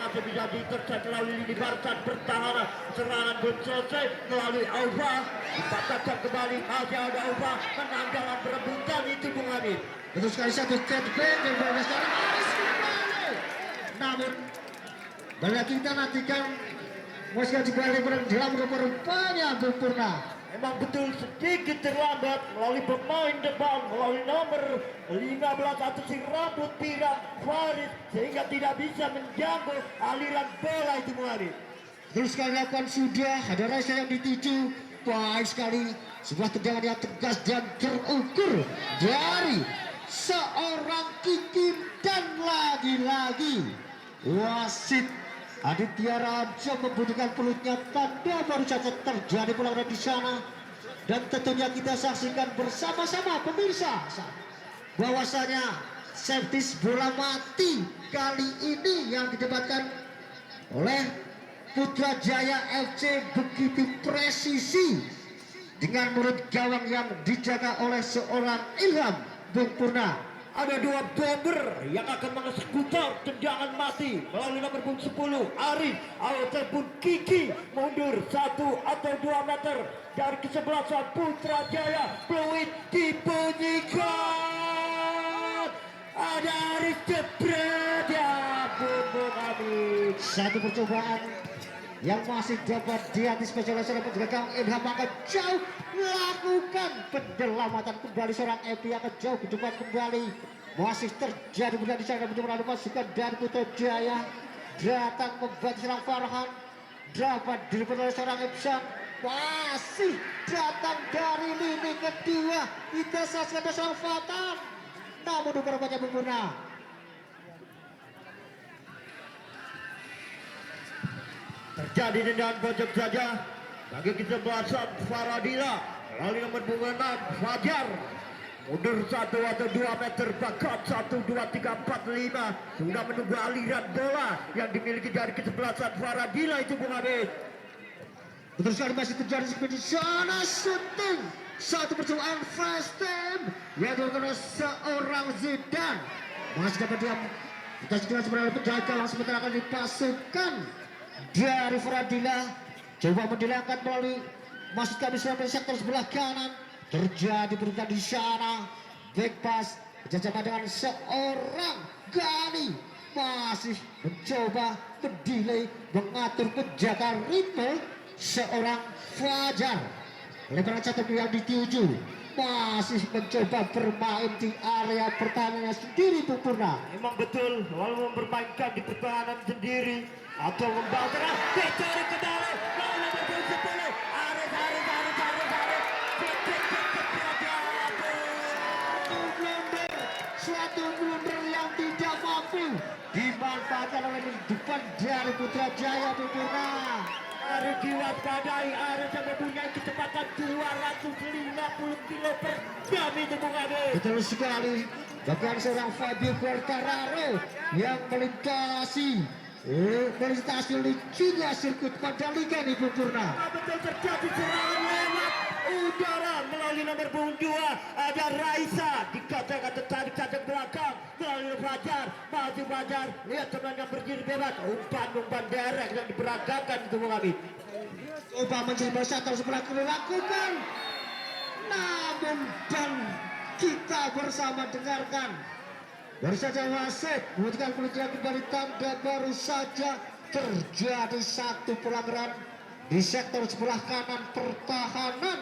masih bisa diterjang melalui lini barisan pertahanan, serangan belum selesai melalui Aufa, dipatahkan kembali, masih ada Aufa menang dalam perebutan itu Bung Hamid. Betul sekali, satu setback dan bola sekarang Aris kembali. Namun bila kita nantikan Moskwa kembali dalam rupanya Bung Purna. Memang betul sedikit terlambat melalui pemain depan, melalui nomor 15 atau si rambut pirang Faris, sehingga tidak bisa menjangkau aliran bola itu Bung Hamid. Terus sekali lakukan sudah, ada rasa yang dituju, baik sekali, sebuah tendangan yang tegas dan terukur dari seorang Kikim dan lagi-lagi wasit Aditya Raja membutuhkan pelutnya, tanda baru saja terjadi pelanggaran di sana. Dan tentunya kita saksikan bersama-sama pemirsa bahwasanya servis bola mati kali ini yang didapatkan oleh Putra Jaya FC begitu presisi dengan mulut gawang yang dijaga oleh seorang Ilham Bung Purna. Ada dua bomber yang akan mengeksekutor tendangan mati melalui nomor 10 Arif ataupun Kiki, mundur 1 atau 2 meter dari kesebelasan Putra Jaya. Peluit dibunyikan, Ada Aris jebret ya Bung Hamid. Satu percobaan yang masih dapat diantisipasi oleh seorang penjaga gawang Ilham akan jauh lakukan penyelamatan kembali seorang Epi akan jauh ke depan kembali. Masih terjadi benar di sana mencoba pasukan dari Putra Jaya datang membantu serang Farhan, dapat direbut oleh seorang Epson, masih datang dari lini kedua. Kita saksikan seorang Fatan, namun rupanya sempurna. Terjadi tendangan pojok saja bagi kesebelasan Faradila melalui nomor punggung 6 Fajar. Mundur 1 atau 2 meter, bahkan 1, 2, 3, 4, 5. Sudah menunggu aliran bola yang dimiliki dari kesebelasan Faradila itu Bung Hamid. Betul sekali, masih terjadi seperti di sana shooting. Satu percobaan flash time yang dilakukan oleh seorang Zidane. Masih dapat diam. Kita segera sebenarnya penjaga langsung sebentar akan dipasukan dari Faradila. Coba mendelangkan melalui masuk kami selama sektor sebelah kanan. Terjadi perubahan di sana. Back pass berjumpa dengan seorang Gani, masih mencoba mendelay mengatur penjaga ritme seorang Fajar. Lebaran satu yang dituju masih mencoba bermain di area pertahanannya sendiri Purna. Memang betul, walau mempermainkan di pertahanan sendiri atau membawa ditarik ke dalam nomor 10 Aris suatu blunder yang tidak mampu dimanfaatkan oleh depan dari Putra Jaya Purna. Harus diwaspadai, Aris yang mempunyai kecepatan 250 km per jam itu Bung Hamid. Betul sekali, bahkan seorang Fabio Quartararo yang melintasi juga sirkuit Mandalika nih Purna. Betul terjadi serangan lewat udara melalui nomor punggung 2. Ada Raisa dikatakan tertarik ke belakang melalui Fajar. Maju Fajar, lihat teman yang berdiri bebas, umpan derek yang diperagakan itu Bung Hamid. Coba mencoba satu sebelah kiri lakukan, namun dan kita bersama dengarkan baru saja wasit memberikan penunjukan kembali tanda. Baru saja terjadi satu pelanggaran di sektor sebelah kanan pertahanan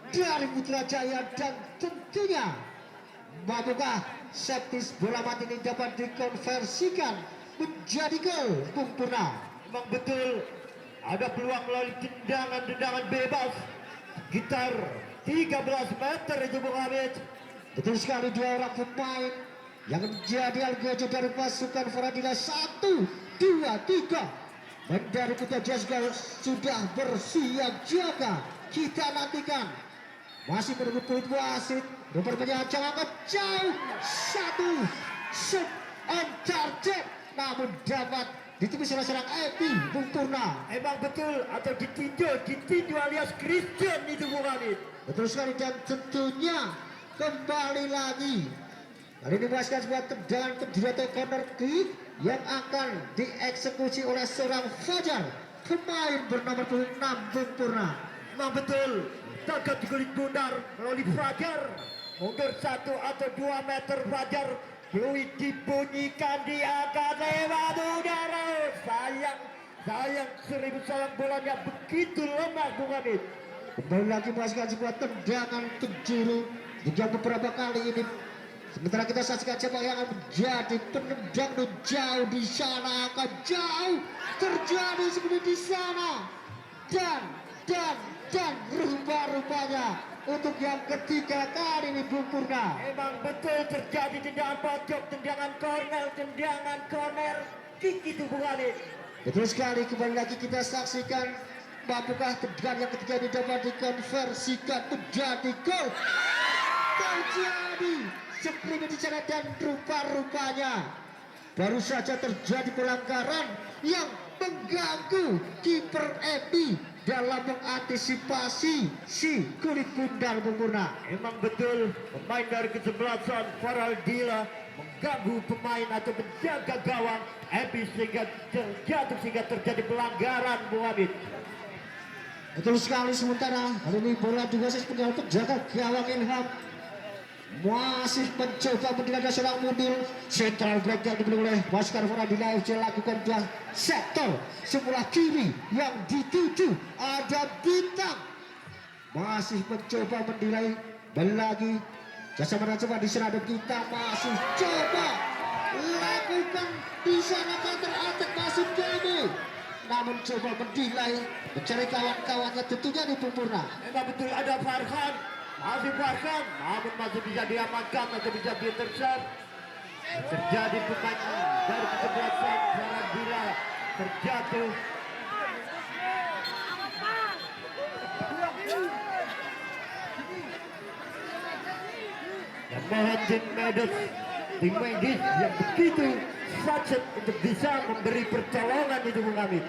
dari Putra Jaya, dan tentunya mampukah septis bola mati ini dapat dikonversikan menjadi gol Bung Purna. Memang betul ada peluang melalui tendangan bebas sekitar 13 meter itu Bung Hamid. Betul sekali, dua orang pemain yang menjadi algojo dari pasukan Faradila 1, 2, 3 dan dari Putra Jaya sudah bersiap jaga. Kita nantikan masih menunggu poin wasit. Rupanya jangan jauh, satu shoot on target, namun dapat ditembus oleh seorang Epi Bung Purna. Emang betul, atau ditinju alias Christian itu Bung Hamid. Betul sekali, dan tentunya kembali lagi kali ini masukkan sebuah tendangan kedua atau corner kick yang akan dieksekusi oleh seorang Fajar, pemain bernama 6 Bung Purna. Memang betul, takut diguling bundar melalui Fajar. Mundur 1 atau 2 meter Fajar, fluid dibunyikan di atas lewat udara. Sayang 1000 sayang bolanya begitu lemah Bung Hamid. Kembali lagi masukkan sebuah tendangan penjuru juga beberapa kali ini. Sementara kita saksikan siapa yang akan menjadi penendang jauh di sana, akan jauh terjadi seperti di sana, dan rupa-rupanya untuk yang ketiga kali ini Bung Purna. Emang betul terjadi tendangan pojok, tendangan corner, kick itu Bung Hamid. Betul sekali, kembali lagi kita saksikan mampukah tendangan yang ketiga ini dapat dikonversikan menjadi gol. Terjadi seperti di sana, dan rupa-rupanya baru saja terjadi pelanggaran yang mengganggu kiper Epi dalam mengantisipasi si kulit bundar Bung Purna. Emang betul pemain dari kesebelasan Faradila mengganggu pemain atau menjaga gawang Epi sehingga terjatuh, sehingga terjadi pelanggaran Bung Hamid. Betul sekali, sementara hari ini bola juga seperti penjaga gawang Ilham masih mencoba menilai seorang mundur. Central break yang dibeli oleh pasukan Faradina FC lakukan dua sektor sebelah kiri yang dituju ada Bintang. Masih mencoba menilai lagi jasa mana coba diserang Bintang, masih coba lakukan di sana counter attack masih kami, namun coba menilai mencari kawan-kawannya tentunya di Purna. Memang betul ada Farhan, masih Farhan, namun masih bisa diamankan, masih bisa diintercept. Terjadi pemain dari kesebelasan Faradina terjatuh. Dan mohon tim medis yang begitu sajak untuk bisa memberi pertolongan di tubuh kami.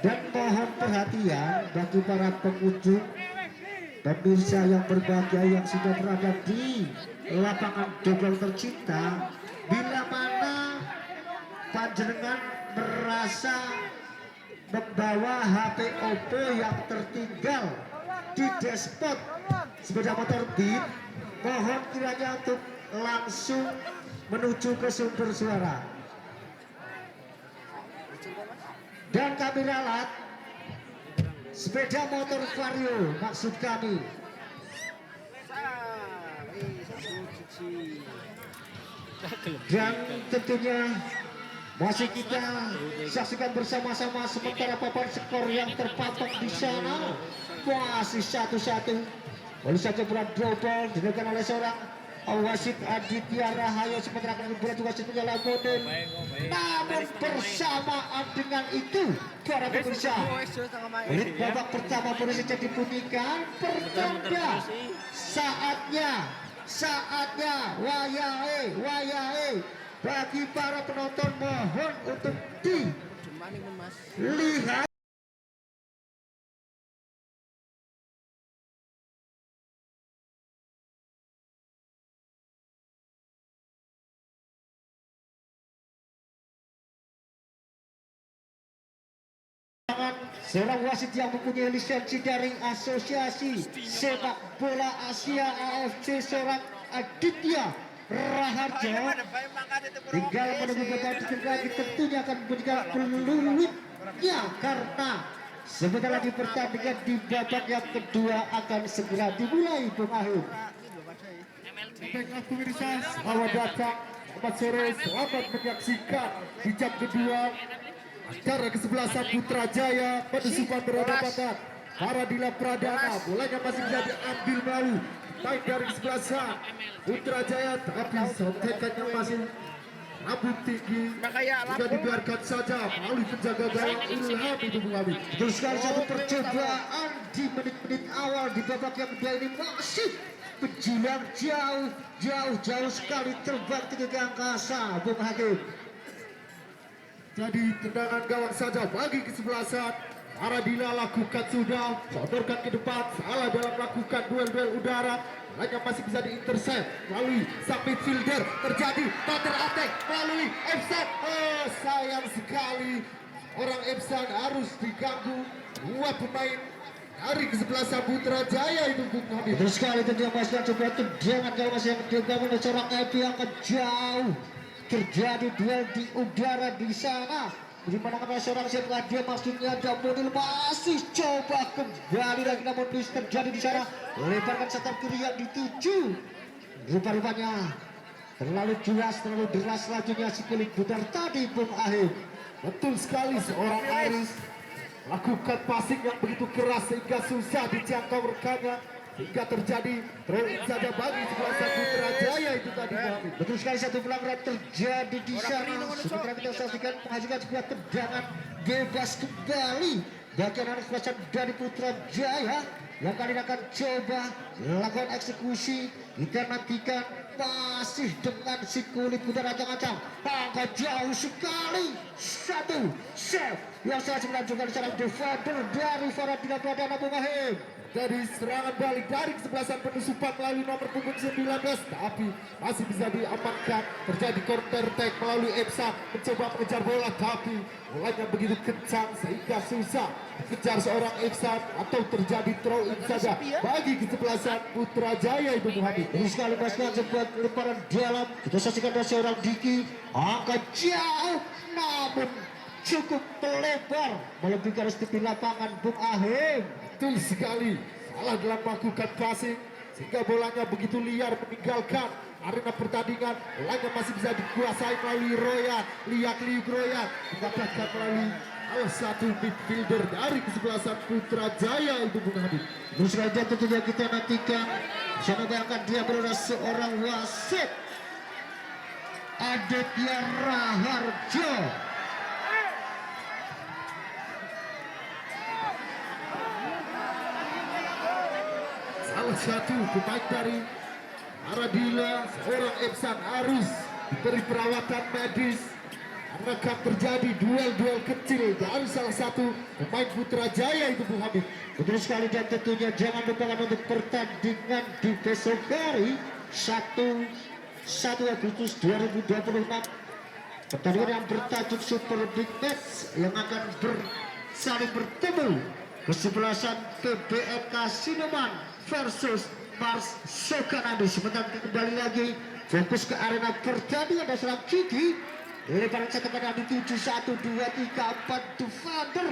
Dan mohon perhatian bagi para pengunjung pemirsa yang berbahagia yang sudah berada di lapangan dobel tercinta, bila mana panjenengan merasa membawa HP Oppo yang tertinggal di dashboard sepeda motor Beat, mohon kiranya untuk langsung menuju ke sumber suara. Dan kami ralat sepeda motor Vario maksud kami. Dan tentunya masih kita saksikan bersama-sama sementara papan skor yang terpatok di sana masih 1-1. Baru saja bola double dilakukan oleh seorang wasit Aditya Rahayu, sementara akan bola juga situnya Lagodin. Namun bersamaan dengan itu para pemirsa, menit babak pertama baru saja dibunyikan pertanda. Saatnya wayahe bagi para penonton, mohon untuk dilihat seorang wasit yang mempunyai lisensi dari Asosiasi Sepak Bola Asia AFC, seorang Aditya Raharjo. Tinggal menunggu babak lagi, tentunya akan memberikan peluitnya karena sebentar lagi pertandingan di babak yang kedua akan segera dimulai, Bung Ahun. Baiklah pemirsa, selamat datang, selamat sore, selamat menyaksikan di jam kedua acara kesebelasan Putrajaya penusupan berhadapan Faradina Pradana. Bolanya masih bisa diambil mau baik dari kesebelasan Putrajaya, tapi sontekannya masih rambut tinggi, sudah dibiarkan saja melalui penjaga gawang Ilham itu mengambil. Betul sekali, satu percobaan di menit-menit awal di babak yang kedua ini masih menjulang jauh sekali, terbang tinggi ke angkasa, Bung Hakim. Jadi tendangan gawang saja bagi kesebelasan Faradina lakukan sudah, sodorkan ke depan, salah dalam melakukan duel-duel udara, hanya masih bisa diintercept melalui sang midfielder. Terjadi counter attack melalui Epsan. Oh, sayang sekali orang Epsan harus diganggu dua pemain dari kesebelasan Putrajaya itu, Bung Habib. Betul sekali, tentunya masih coba tendangan kalau masih yang dibangun oleh seorang Epi yang jauh. Terjadi duel di udara di sana, di mana seorang siapa dia maksudnya ada Monil masih coba kembali lagi, namun terjadi di sana, lemparkan setar kiri yang dituju. Rupa-rupanya terlalu jelas, terlalu deras lajunya si kulit putar tadi, Bung Ahim. Betul sekali, seorang Aris lakukan passing yang begitu keras sehingga susah dijangkau rekannya, hingga terjadi throw-in saja bagi kesebelasan Putrajaya itu tadi. Betul sekali, satu pelanggaran terjadi di sana. Sementara kita saksikan menghasilkan sebuah tendangan bebas kembali bagi anak kesebelasan dari Putrajaya yang kali ini akan coba lakukan eksekusi. Kita nantikan masih dengan si kulit putih ancang-ancang, angka jauh sekali, satu save yang sangat menunjukkan seorang defender dari Faradina Pradana Bung Ahim. Dari serangan balik dari kesebelasan penusupan melalui nomor punggung 19, tapi masih bisa diamankan. Terjadi counter attack melalui Epsa, mencoba mengejar bola, tapi bolanya begitu kencang sehingga susah dikejar seorang Epsa, atau terjadi throw in saja bagi kesebelasan Putrajaya itu Muhammad. Ini sekali masukkan sebuah lemparan dalam. Kita saksikan dari seorang Diki, angka jauh namun cukup melebar melebihi garis tepi lapangan Bung Ahim. Betul sekali, salah dalam melakukan passing sehingga bolanya begitu liar meninggalkan arena pertandingan. Bolanya masih bisa dikuasai melalui Royan, Liak Liuk Royan mendapatkan melalui salah satu midfielder dari kesebelasan Putrajaya itu Bung Habib. Terus saja tentunya kita nantikan. Saya bayangkan dia berada seorang wasit Aditya Raharjo. Salah satu pemain dari Aradila, seorang Epsan harus diberi perawatan medis karena akan terjadi duel-duel kecil dari salah satu pemain Putrajaya itu Bung Habib. Betul sekali, dan tentunya jangan lupakan untuk pertandingan di besok hari 1 Agustus 2026. Pertandingan yang bertajuk Super Big Match yang akan saling bertemu kesebelasan PBMK Sinuman versus Mars Sokanadi. Sebentar kembali lagi fokus ke arena pertandingan dan serang Kiki. Lebaran satu pada di 7, 1, 2, 3, 4 defender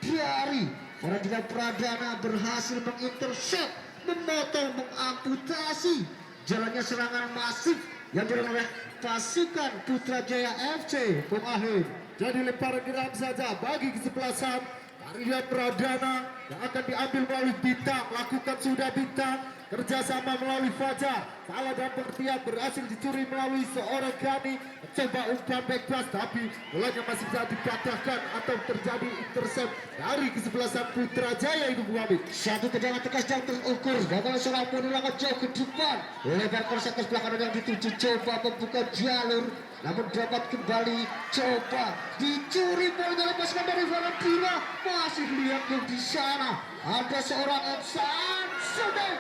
dari Faradina Pradana berhasil mengintercept, memotong, mengamputasi jalannya serangan masif yang dilakukan oleh pasukan Putrajaya FC Bung Ahim. Jadi lemparan geram saja bagi kesebelasan Faradina Pradana yang akan diambil melalui Bintang. Lakukan sudah Bintang, kerjasama melalui Fajar. Salah dalam pengertian, berhasil dicuri melalui seorang Gani. Coba umpan back pass, tapi bolanya masih bisa dipatahkan atau terjadi intercept dari kesebelasan Putrajaya itu Bung Habib. Satu tendangan tegas yang terukur, gagal seorang penulangan jauh ke depan. Lebarkan sekas belakang yang dituju, coba membuka jalur, namun dapat kembali, coba dicuri bola, lepaskan dari Valentina. Masih lihat yang di sana ada seorang Epsan, sudah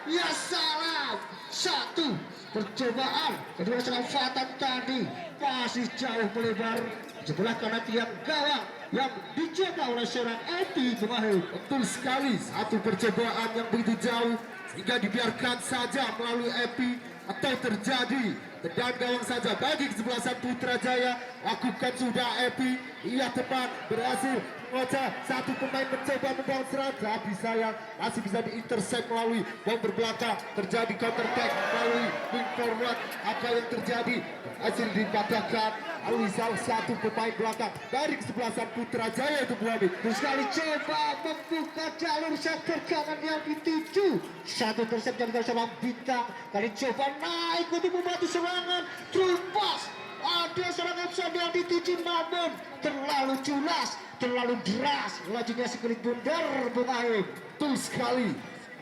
ya salam. Satu percobaan kedua seorang Fatan tadi masih jauh melebar sebelah kanan tiang gawang yang dijaga oleh seorang Eti Bung Ahim. Betul sekali, satu percobaan yang begitu jauh sehingga dibiarkan saja melalui Epi, atau terjadi tendang gawang saja bagi kesebelasan Putrajaya. Lakukan sudah Epi, ia tepat berhasil mengoceh satu pemain mencoba membawa serangan, tapi sayang masih bisa diintercept melalui bomber belakang. Terjadi counter attack melalui wing forward. Apa yang terjadi? Berhasil dipatahkan melalui salah satu pemain belakang dari kesebelasan Putrajaya itu Bung Habib. Terus sekali coba membuka jalur sektor kanan yang dituju. Satu intercept dari seorang Bintang. Kali coba naik untuk membantu serangan. Terlepas. Ada seorang Epson yang dituju, namun terlalu culas, terlalu deras. Lajunya sekelit bundar Bung Ahim. Betul sekali,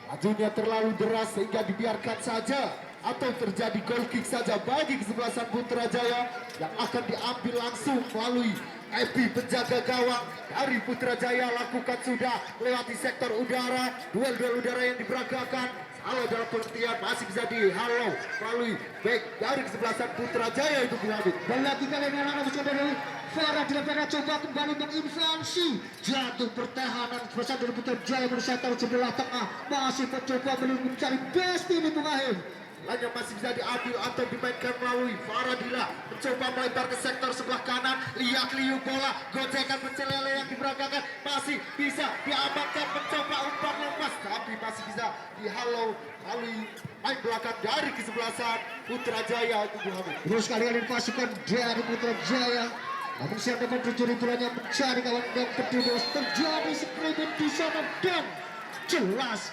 lajunya terlalu deras sehingga dibiarkan saja atau terjadi goal kick saja bagi kesebelasan Putrajaya yang akan diambil langsung melalui Epi penjaga gawang dari Putrajaya. Lakukan sudah lewati sektor udara, duel-duel udara yang diperagakan. Salah dalam pengertian, masih bisa dihalau melalui back dari kesebelasan Putrajaya itu Bung Habib. Dan lagi kali ini anak dari Faradina Pradana coba kembali menginvasi jatuh pertahanan kesebelasan dari Putrajaya berusaha taruh sebelah tengah, masih mencoba mencari best ini Bung Ahim. Hanya masih bisa diambil atau dimainkan melalui Faradila, mencoba melebar ke sektor sebelah kanan. Lihat liuk bola, gojekan pencelele yang diperagakan masih bisa diamankan, mencoba umpan lepas, tapi masih bisa dihalau melalui main belakang dari kesebelasan Putrajaya itu Bung Habib. Terus kali-kali pasukan dari Putrajaya, namun siapa dapat mencuri bolanya, mencari kawan yang kedua. Terjadi sekremen di sana dan jelas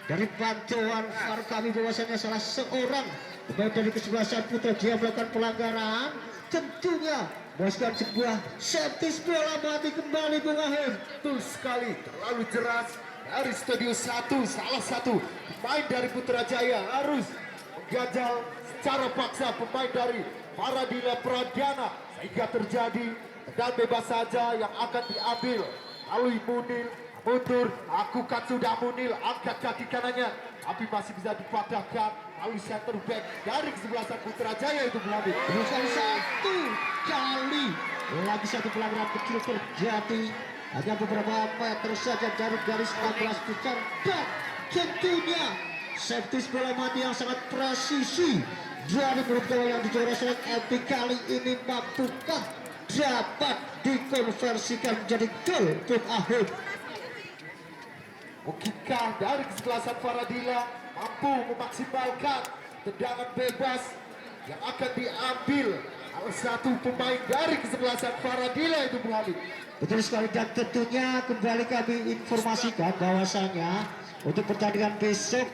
dari pantauan VAR kami bahwasanya salah seorang pemain dari kesebelasan Putrajaya melakukan pelanggaran. Tentunya boskan sebuah setis bola mati kembali Bung Ahim. Betul sekali, terlalu jelas dari studio 1. Salah satu pemain dari Putrajaya harus mengganjal secara paksa pemain dari Faradina Pradana sehingga terjadi dan bebas saja yang akan diambil lalu Munil mundur, lakukan sudah Munil, angkat kaki kanannya tapi masih bisa dipatahkan lalu center back dari kesebelasan Putrajaya itu Bung Habib. Terus kali satu kali lagi satu pelanggaran kecil terjadi, hanya beberapa meter saja dari garis 16 besar, dan tentunya safety bola mati yang sangat presisi dari grup gawang yang dijuara oleh LP kali ini. Mampukah dapat dikonversikan menjadi gol untuk akhir? Mungkinkah dari kesebelasan Faradila mampu memaksimalkan tendangan bebas yang akan diambil salah satu pemain dari kesebelasan Faradila itu Bung Habib. Betul sekali, dan tentunya kembali kami informasikan bahwasanya untuk pertandingan besok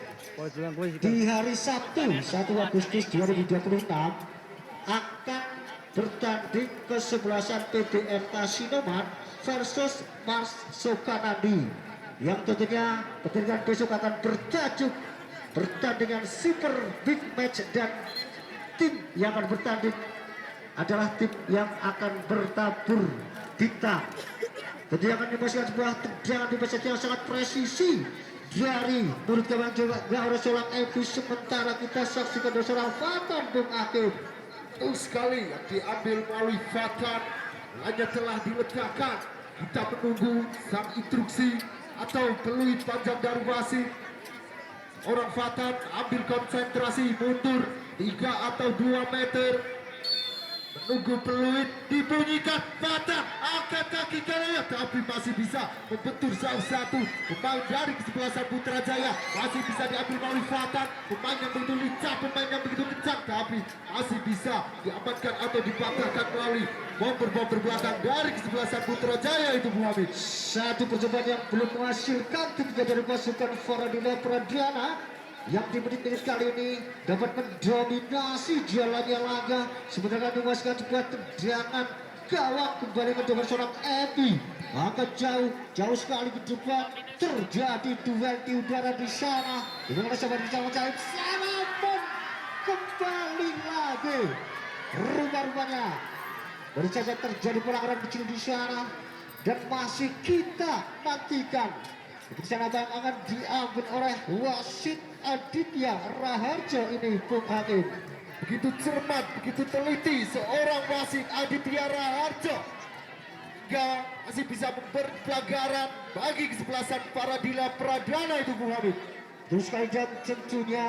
di hari Sabtu 1 Agustus 2026 akan bertanding kesebelasan PBM Kasinoman versus Mars Sokanandi, yang tentunya pertandingan besok akan bertajuk pertandingan super big match, dan tim yang akan bertanding adalah tim yang akan bertabur bintang. Tentunya akan dimasukkan sebuah tendangan bebas yang sangat presisi dari mulut gawang Gaura Solang Evi, sementara kita saksikan dari seorang Fatan Bung Akib. Betul sekali yang diambil melalui Fatan hanya telah diletakkan. Kita menunggu sang instruksi atau peluit panjang dari wasit. Orang Fatan ambil konsentrasi, mundur 3 atau 2 meter, menunggu peluit dibunyikan. Fatan angkat kaki kanannya tapi masih bisa membentur salah satu pemain dari kesebelasan Putrajaya. Masih bisa diambil melalui Fatan, pemain yang begitu lincah, pemain yang begitu kencang, tapi masih bisa diamankan atau dipatahkan melalui bomber belakang dari kesebelasan Putrajaya itu Bung Habib. Satu percobaan yang belum menghasilkan ketika dari pasukan Faradila Pradana yang di menit-menit kali ini dapat mendominasi jalannya laga, sebenarnya memasukkan sebuah tendangan gawang kembali ke depan seorang Evi. Maka jauh sekali ke depan terjadi duel di udara di sana. Di mana sahabat bisa mencari sana pun kembali lagi rumah-rumahnya. Baru saja terjadi pelanggaran kecil di sana dan masih kita nantikan keputusan apa yang akan diambil oleh wasit Aditya Raharjo ini Bung Hakim. Begitu cermat, begitu teliti seorang wasit Aditya Raharjo hingga masih bisa memberi pelanggaran bagi kesebelasan Faradila Pradana itu Bung Habib. Terus sekali, dan tentunya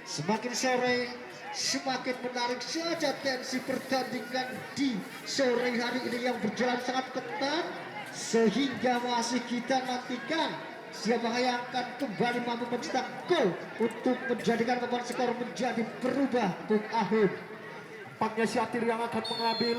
semakin sore semakin menarik saja tensi pertandingan di sore hari ini yang berjalan sangat ketat, sehingga masih kita nantikan siapa yang akan kembali mampu mencetak gol untuk menjadikan papan skor menjadi berubah Bung Ahim. Tampaknya Syatir yang akan mengambil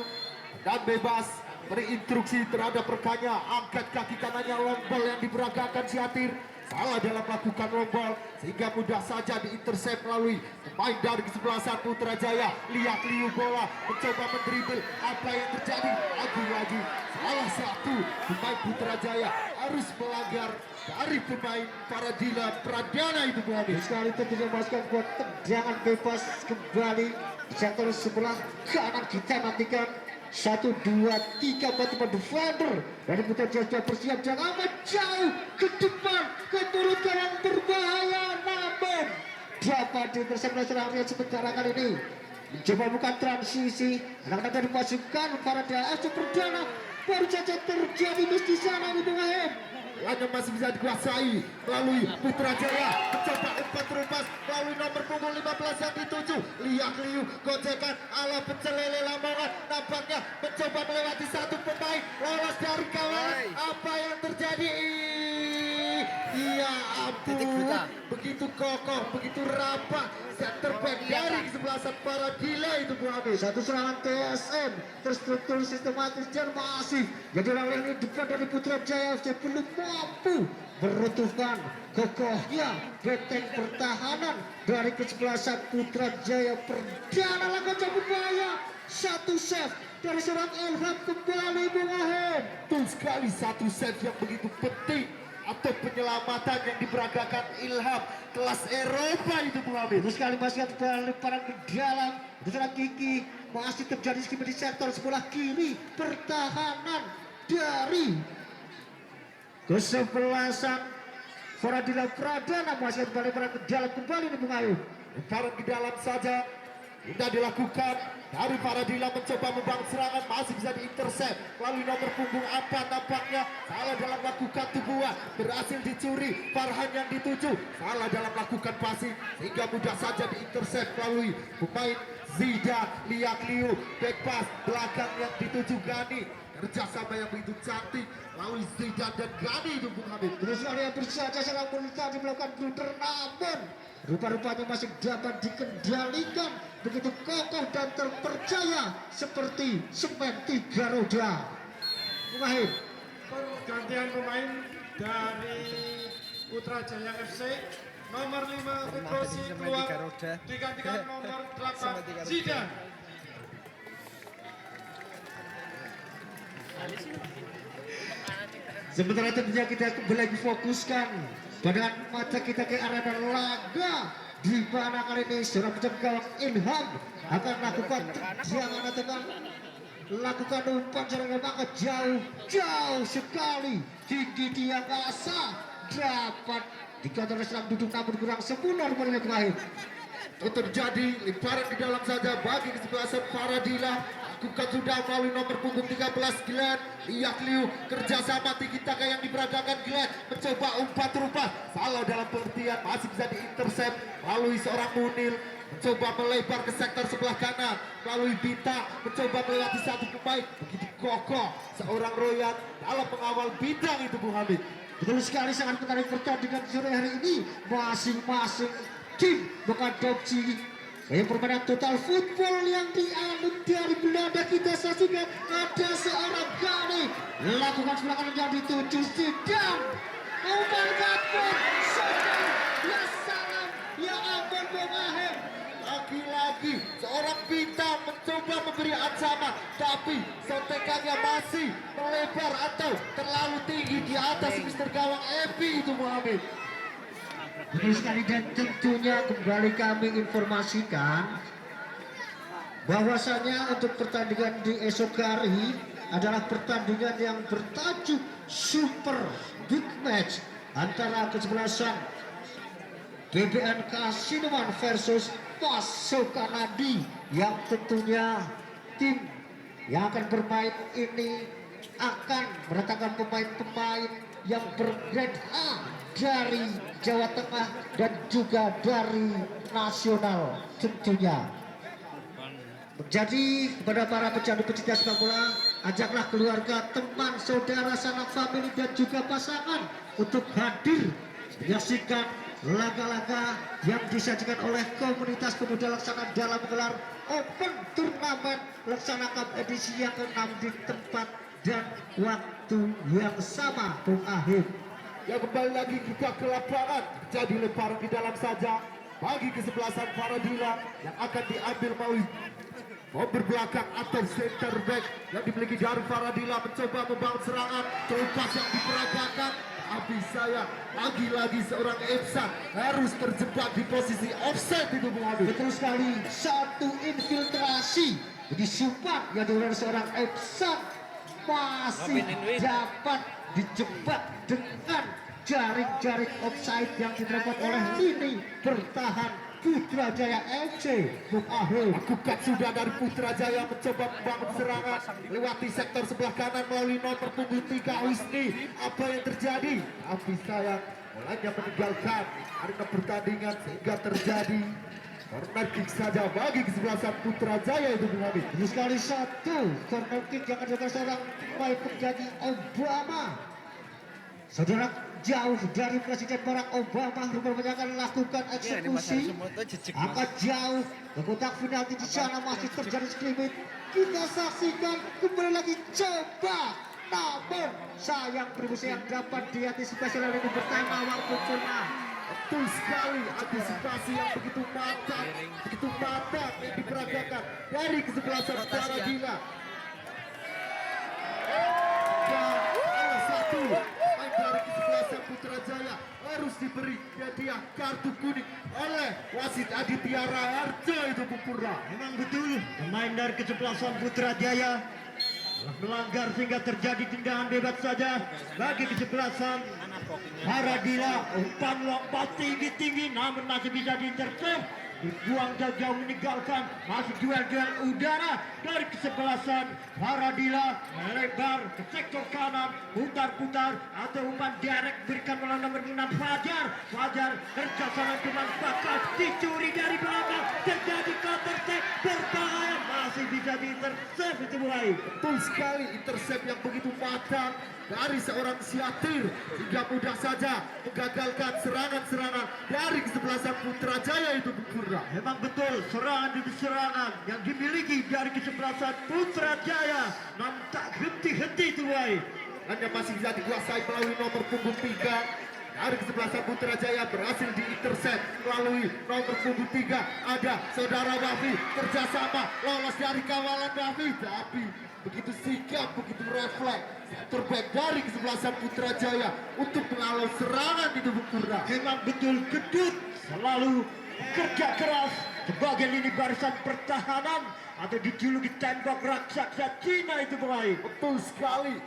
dan bebas beri instruksi terhadap rekannya, angkat kaki kanannya, long ball yang diperagakan Syatir salah dalam melakukan long ball sehingga mudah saja diintercept melalui pemain dari kesebelasan Putrajaya. Lihat liu bola mencoba mendribble, apa yang terjadi lagi-lagi salah satu pemain Putrajaya harus melanggar dari pemain Faradila Pradana itu Bung Habib. Sekali tentunya masukkan buat tendangan bebas kembali di sektor sebelah kanan. Kita nantikan 1, 2, 3, 4 defender dari Putrajaya bersiap dan amat jauh ke depan ke mulut gawang berbahaya, namun dapat diintercept oleh seorang Rian sementara kali ini mencoba bukan transisi anak-anak dari pasukan Faradila FC Perdana. Baru saja terjadi miss di sana di Bung Ahim. Hanya masih bisa dikuasai melalui Putrajaya, mencoba umpan terlepas melalui nomor punggung 15 yang dituju. Lihat liu gocekan ala pecel lele Lamongan, nampaknya mencoba melewati satu pemain, lolos dari kawalan. Apa yang terjadi? Ya ampun, begitu kokoh, begitu rapat center back dari kesebelasan Faradila itu Bung Habib. Satu serangan TSM terstruktur sistematis dan masif. Jadi orang ini depan dari Putrajaya FC belum mampu meruntuhkan kokohnya benteng pertahanan dari kesebelasan Putrajaya Perdana. Lakukan cabut bahaya, satu save dari seorang Elham kembali Bung Ahim. Betul sekali, satu set yang begitu penting atau penyelamatan yang diperagakan Ilham kelas Eropa itu Bung Hamid. Terus kali masih lemparan ke dalam. Seorang Kiki masih terjadi di sektor sebelah kiri. Pertahanan dari kesebelasan Faradila Pradana masih kembali ke dalam kembali nih Bung Ayu. Lemparan ke dalam saja sudah dilakukan dari Faradila, mencoba membangun serangan, masih bisa diintercept melalui nomor punggung 4, nampaknya salah dalam melakukan tubuhan, berhasil dicuri. Farhan yang dituju salah dalam melakukan passing sehingga mudah saja diintercept melalui pemain Zida Liakliu. Back pass belakang yang dituju Gani, kerjasama yang begitu cantik melalui Zida dan Gani itu Bung Hamid. Terus yang bersaja seorang Mulita melakukan blunder, namun rupa-rupanya masih dapat dikendalikan begitu kokoh dan terpercaya seperti semen 3 roda. Bung Ahim. Pergantian pemain dari Putrajaya FC, nomor 5 Petrosi keluar, digantikan nomor 8 Zidan. Sementara tentunya kita kembali lagi fokuskan pada mata kita ke arena laga, di mana kali ini seorang penjaga gawang Ilham akan melakukan tendangan atau lakukan umpan jarak maka jauh sekali, tinggi di angkasa, dapat dikatakan serang duduk namun kurang sempurna rupanya terakhir. Itu terjadi lemparan di dalam saja bagi kesebelasan Faradila. Lakukan sudah melalui nomor punggung 13 Glenn Liakliu, kerjasama tinggi taka yang diperagakan Glenn, mencoba umpan terupas salah dalam pengertian, masih bisa diintercept melalui seorang Munil, mencoba melebar ke sektor sebelah kanan melalui Bita, mencoba melewati satu pemain, begitu kokoh seorang Royan dalam mengawal bintang itu Bung Hamid. Betul sekali, sangat menarik pertandingan sore hari ini. Masing-masing tim mengadopsi permainan total football yang dianut dari Belanda. Kita saksikan ada seorang Gani lakukan serangan yang dituju Zidane, umpan kapten Zidane, ya salam, ya ampun Bung Ahim. Lagi-lagi seorang bintang mencoba memberi ancaman, tapi sontekannya masih melebar atau terlalu tinggi di atas mister gawang Epi itu Muhammad. Betul sekali, dan tentunya kembali kami informasikan bahwasanya untuk pertandingan di esok hari adalah pertandingan yang bertajuk Super Big Match antara kesebelasan BBNK Sinuman versus Pasukanadi, yang tentunya tim yang akan bermain ini akan mendatangkan pemain-pemain yang bergrade A dari Jawa Tengah dan juga dari nasional tentunya. Jadi kepada para pecandu pecinta sepak bola, ajaklah keluarga, teman, saudara, sanak famili dan juga pasangan untuk hadir menyaksikan laga-laga yang disajikan oleh komunitas pemuda Laksana dalam gelar Open Turnamen Laksana Cup edisi yang ke-6 di tempat dan waktu yang sama Bung Ahim. Ya, kembali lagi kita ke lapangan, jadi lemparan di dalam saja bagi kesebelasan Faradila yang akan diambil melalui nomor belakang atau center back yang dimiliki dari Faradila, mencoba membangun serangan terupas yang diperagakan, tapi saya lagi-lagi seorang Epsan harus terjebak di posisi offset itu Bung Habib. Betul sekali, satu infiltrasi disumpah yang dilakukan seorang Epsan masih dapat dijebak dengan jaring-jaring offside yang didapat oleh lini bertahan Putrajaya FC. Bung Ahul lakukan sudah dari Putrajaya, mencoba membangun serangan lewati sektor sebelah kanan melalui nomor punggung 3 Wisni. Apa yang terjadi? Tapi sayang mulanya meninggalkan arena pertandingan sehingga terjadi corner kick saja bagi kesebelasan Putrajaya itu Bung Habib. ini sekali satu corner kick yang ada seorang pemain penjaga Obama. Saudara, jauh dari Presiden Barack Obama rupanya akan lakukan eksekusi, angkat jauh ke kotak penalti. Di sana masih terjadi skrimmage. Kita saksikan kembali lagi, coba, namun sayang perusahaan yang dapat diantisipasi oleh ini pertama waktu tengah. Betul sekali, antisipasi yang begitu matang yang diperagakan dari kesebelasan Faradila. Dan salah satu main dari kesebelasan Putra diberi hadiah kartu kuning oleh wasit Aditya Raharjo itu Bu Purra. Memang betul pemain dari kesebelasan Putrajaya telah melanggar sehingga terjadi tendangan bebas saja bagi kesebelasan Faradila. Umpan lompat tinggi-tinggi namun masih bisa diintercept, dibuang jauh-jauh meninggalkan. Masih duel-duel udara dari kesebelasan Faradila, melebar ke sektor kanan, putar-putar atau umpan direct berikan oleh nomor 6 Fajar. Fajar kerjasama dengan bakal dicuri dari belakang, terjadi counter attack berbahaya, masih bisa diintercept itu mulai. Betul sekali, intercept yang begitu matang dari seorang Siatir hingga mudah saja menggagalkan serangan-serangan dari kesebelasan Putrajaya itu Bu Purra. Memang betul serangan demi serangan yang dimiliki dari kesebelasan Putrajaya, namun tak henti-henti itu mulai. Hanya masih bisa dikuasai melalui nomor punggung 3 dari kesebelasan Putrajaya, berhasil diintercept melalui nomor punggung 3 ada saudara Wafi, kerjasama lolos dari kawalan Wafi, tapi begitu sigap, begitu refleks terbaik dari kesebelasan Putrajaya untuk mengawal serangan itu Bu Purra. Memang betul Gedut selalu bekerja keras sebagai lini barisan pertahanan atau dijuluki tembok raksasa Cina itu mulai. Betul sekali,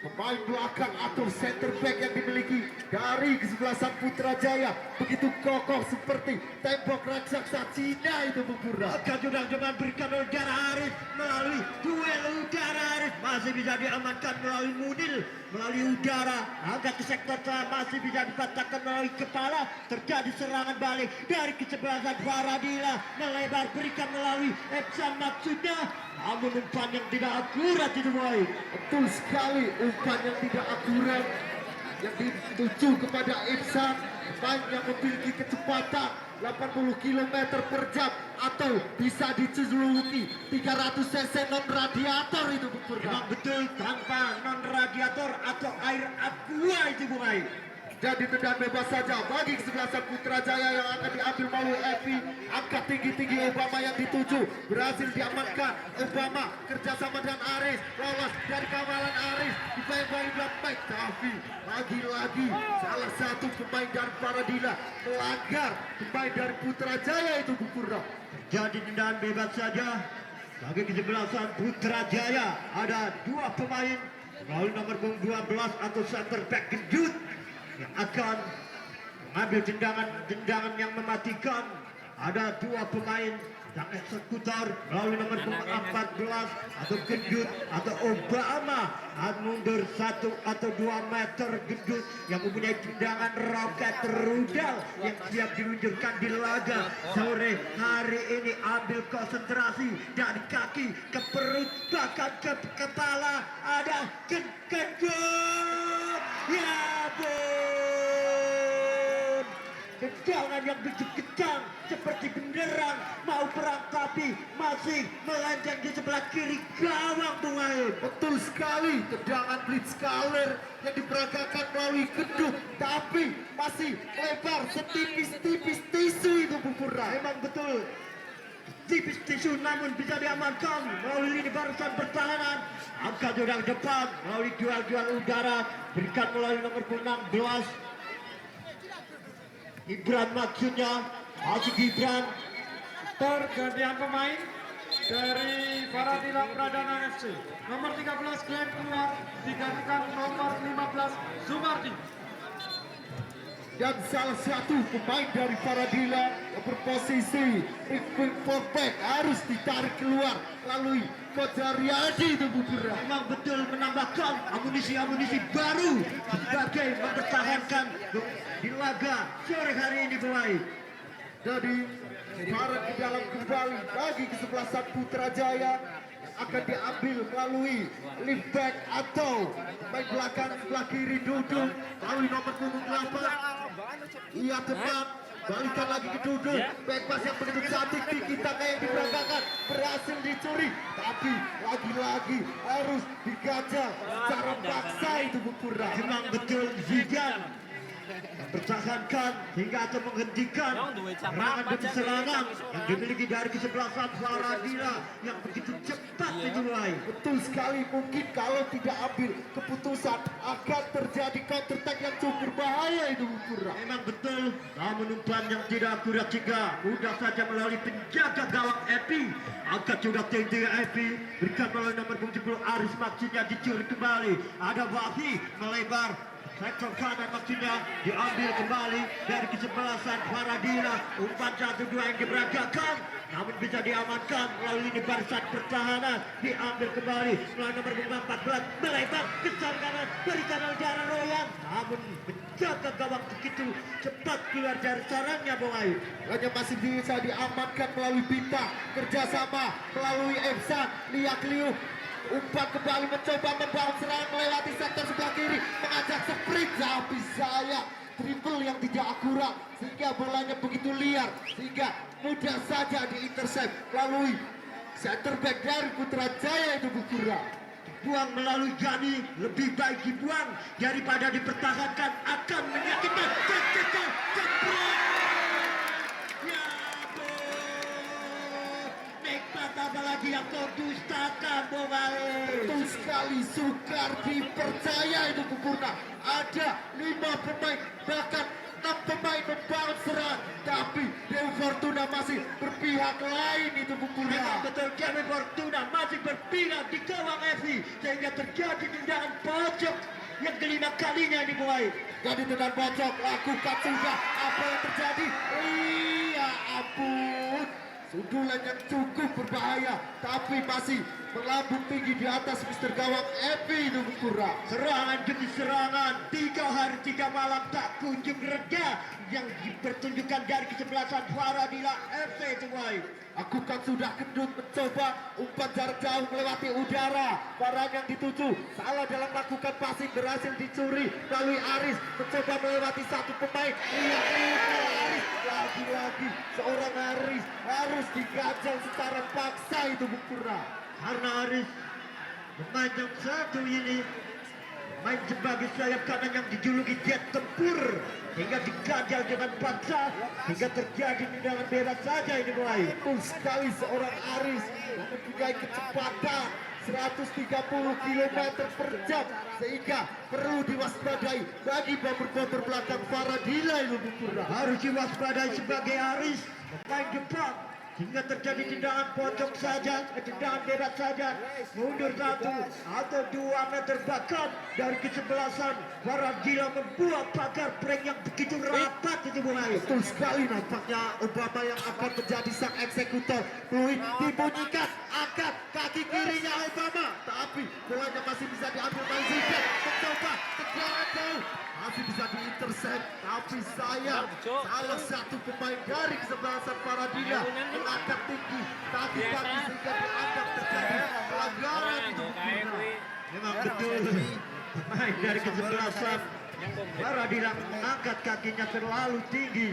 pemain belakang atau center back yang dimiliki dari kesebelasan Putrajaya begitu kokoh seperti tembok raksasa Cina itu Bu Purra. Akan sudah dengan berikan oleh Dara Arif melalui duel udara. Arif masih bisa diamankan melalui Mudil, melalui udara angkat ke sektor tengah, masih bisa dipatahkan melalui kepala. Terjadi serangan balik dari kesebelasan Faradila, melebar berikan melalui Epsan Maksudnya, namun umpan yang tidak akurat itu boy. Betul sekali, umpan yang tidak akurat yang dituju kepada Ihsan, pemain yang memiliki kecepatan 80 km per jam atau bisa dijuluki 300 cc non radiator itu Bu Purra. Memang betul tanpa non radiator atau air aqua itu boy. Jadi tendangan bebas saja bagi kesebelasan Putrajaya yang akan diambil melalui Evi. Angkat tinggi-tinggi Obama yang dituju, berhasil diamankan. Obama kerjasama dengan Aris, lolos dari kawalan Aris, dibayang-bayang belakang, tapi lagi-lagi salah satu pemain dari Faradila melanggar pemain dari Putrajaya itu Bu Purra. Jadi tendangan bebas saja bagi kesebelasan Putrajaya. Ada dua pemain melalui nomor 12 atau center back Gedut yang akan mengambil tendangan yang mematikan. Ada dua pemain yang eksekutor melalui nomor 14 atau Gedut atau Obama, mundur 1 atau 2 meter. Gedut yang mempunyai tendangan roket rudal yang siap diluncurkan di laga sore hari ini. Ambil konsentrasi dari kaki ke perut bahkan ke kepala. Ada Gedut, ya bun, tendangan yang begitu kencang seperti benderang mau perang, tapi masih melenceng di sebelah kiri gawang Bungain. Betul sekali, tendangan blitzcaller yang diperagakan melalui Gedut, tapi masih lebar setipis-tipis tisu itu Bu Purra. Memang betul tipis tisu namun bisa diamankan melalui lini barisan pertahanan. Angkat jurang depan melalui duel-duel udara, berikan melalui nomor 16 Gibran Maksudnya, masih Gibran. Pergantian pemain dari Faradila Pradana FC. Nomor 13 Glenn keluar, digantikan nomor 15 Zumardi. Dan salah satu pemain dari Faradila yang berposisi wing fullback harus ditarik keluar melalui Kojaryadi itu Bu Purra. Memang betul menambahkan amunisi-amunisi baru sebagai mempertahankan di laga sore hari ini mulai. Jadi Barat ke dalam kembali bagi kesebelasan Putrajaya yang akan diambil melalui lift back atau main belakang sebelah kiri duduk melalui nomor punggung 8. Ia tepat, balikan lagi ke duduk, back pass yang begitu cantik tinggi tangga yang diperagakan berhasil dicuri, tapi lagi-lagi harus digagal secara paksa itu Bu Purra. Memang betul Zidan mempertahankan hingga atau menghentikan serangan demi serangan yang dimiliki dari kesebelasan Faradila yang begitu cepat dimulai. Betul sekali, mungkin kalau tidak ambil keputusan akan terjadi counter attack yang cukup berbahaya itu Bu Purra. Bukura. Memang betul, namun umpan yang tidak akurat juga mudah saja melalui penjaga gawang Epi. Angkat sudah tinggi Epi, berikan melalui nomor 70 Aris, maksudnya dicuri kembali. Ada Wahid melebar, sektor kanan maksudnya diambil kembali dari kesebelasan Faradila. Umpan 1-2 yang diberagakan, namun bisa diamankan melalui lini barisan pertahanan. Diambil kembali melalui nomor 14 melebar ke kanan, berikan udara Royan, namun menjaga gawang begitu cepat keluar dari sarangnya Bung Ayu. Hanya masih bisa diamankan melalui Bintang, kerjasama melalui Efsan, Liak Liu. Umpan kembali mencoba membangun serangan melewati sektor sebelah kiri, mengajak sprint, tapi sayang triple yang tidak akurat sehingga bolanya begitu liar, sehingga mudah saja diintercept melalui center back dari Putra Jaya itu Bukura. Buang melalui Gani, lebih baik dibuang daripada dipertahankan, akan menyakitkan. Ya ampun, nikmat apa lagi yang kau dustakan Bung Ayu. Betul sekali, sukar dipercaya itu Bukura. Ada 5 pemain, bahkan 6 pemain membangun serangan, tapi Dewi Fortuna masih berpihak lain itu Memang Bukura. betul, Dewi Fortuna masih berpihak di gawang Evi, sehingga terjadi tendangan pojok yang kelima kalinya ini Bung Ayu. Jadi tenang pojok, lakukan sudah apa yang terjadi. Ya ampun, sundulan yang cukup berbahaya, tapi masih melambung tinggi di atas Mister Gawang Epi itu Bukura. Serangan demi serangan, 3 hari 3 malam tak kunjung reda yang dipertunjukkan dari kesebelasan Faradila FC itu Bung Ayu. Aku kan sudah gendut mencoba umpan jarak jauh melewati udara. Barang yang dituju salah dalam melakukan passing, berhasil dicuri melalui Aris. Mencoba melewati satu pemain. Lihat Aris, lagi-lagi seorang Aris harus digajal secara paksa itu Bukura. Karena Aris pemain yang satu ini main sebagai sayap kanan yang dijuluki jet tempur, hingga digajal dengan paksa hingga terjadi tendangan bebas saja ini Bung Ayu. Betul sekali, seorang Aris yang mempunyai kecepatan 130 km per jam, sehingga perlu diwaspadai bagi bomber-bomber belakang Faradila itu Bukura. Harus diwaspadai sebagai Aris pemain depan, hingga terjadi tendangan pojok saja, tendangan bebas saja, mundur 1 atau 2 meter, bahkan dari kesebelasan Faradila membuat pagar prank yang begitu rapat itu Bung Ayu. Betul sekali, nampaknya Obama yang akan menjadi sang eksekutor. Fluid dibunyikan, angkat kaki kirinya Obama, tapi bolanya masih bisa diambil Malzika. Mencoba tendangan jauh, masih bisa diintercept, tapi sayang salah satu pemain dari kesebelasan Faradila mengangkat tinggi kaki-kaki sehingga dianggap terjadi pelanggaran itu. Memang betul, pemain dari kesebelasan Faradila mengangkat kakinya terlalu tinggi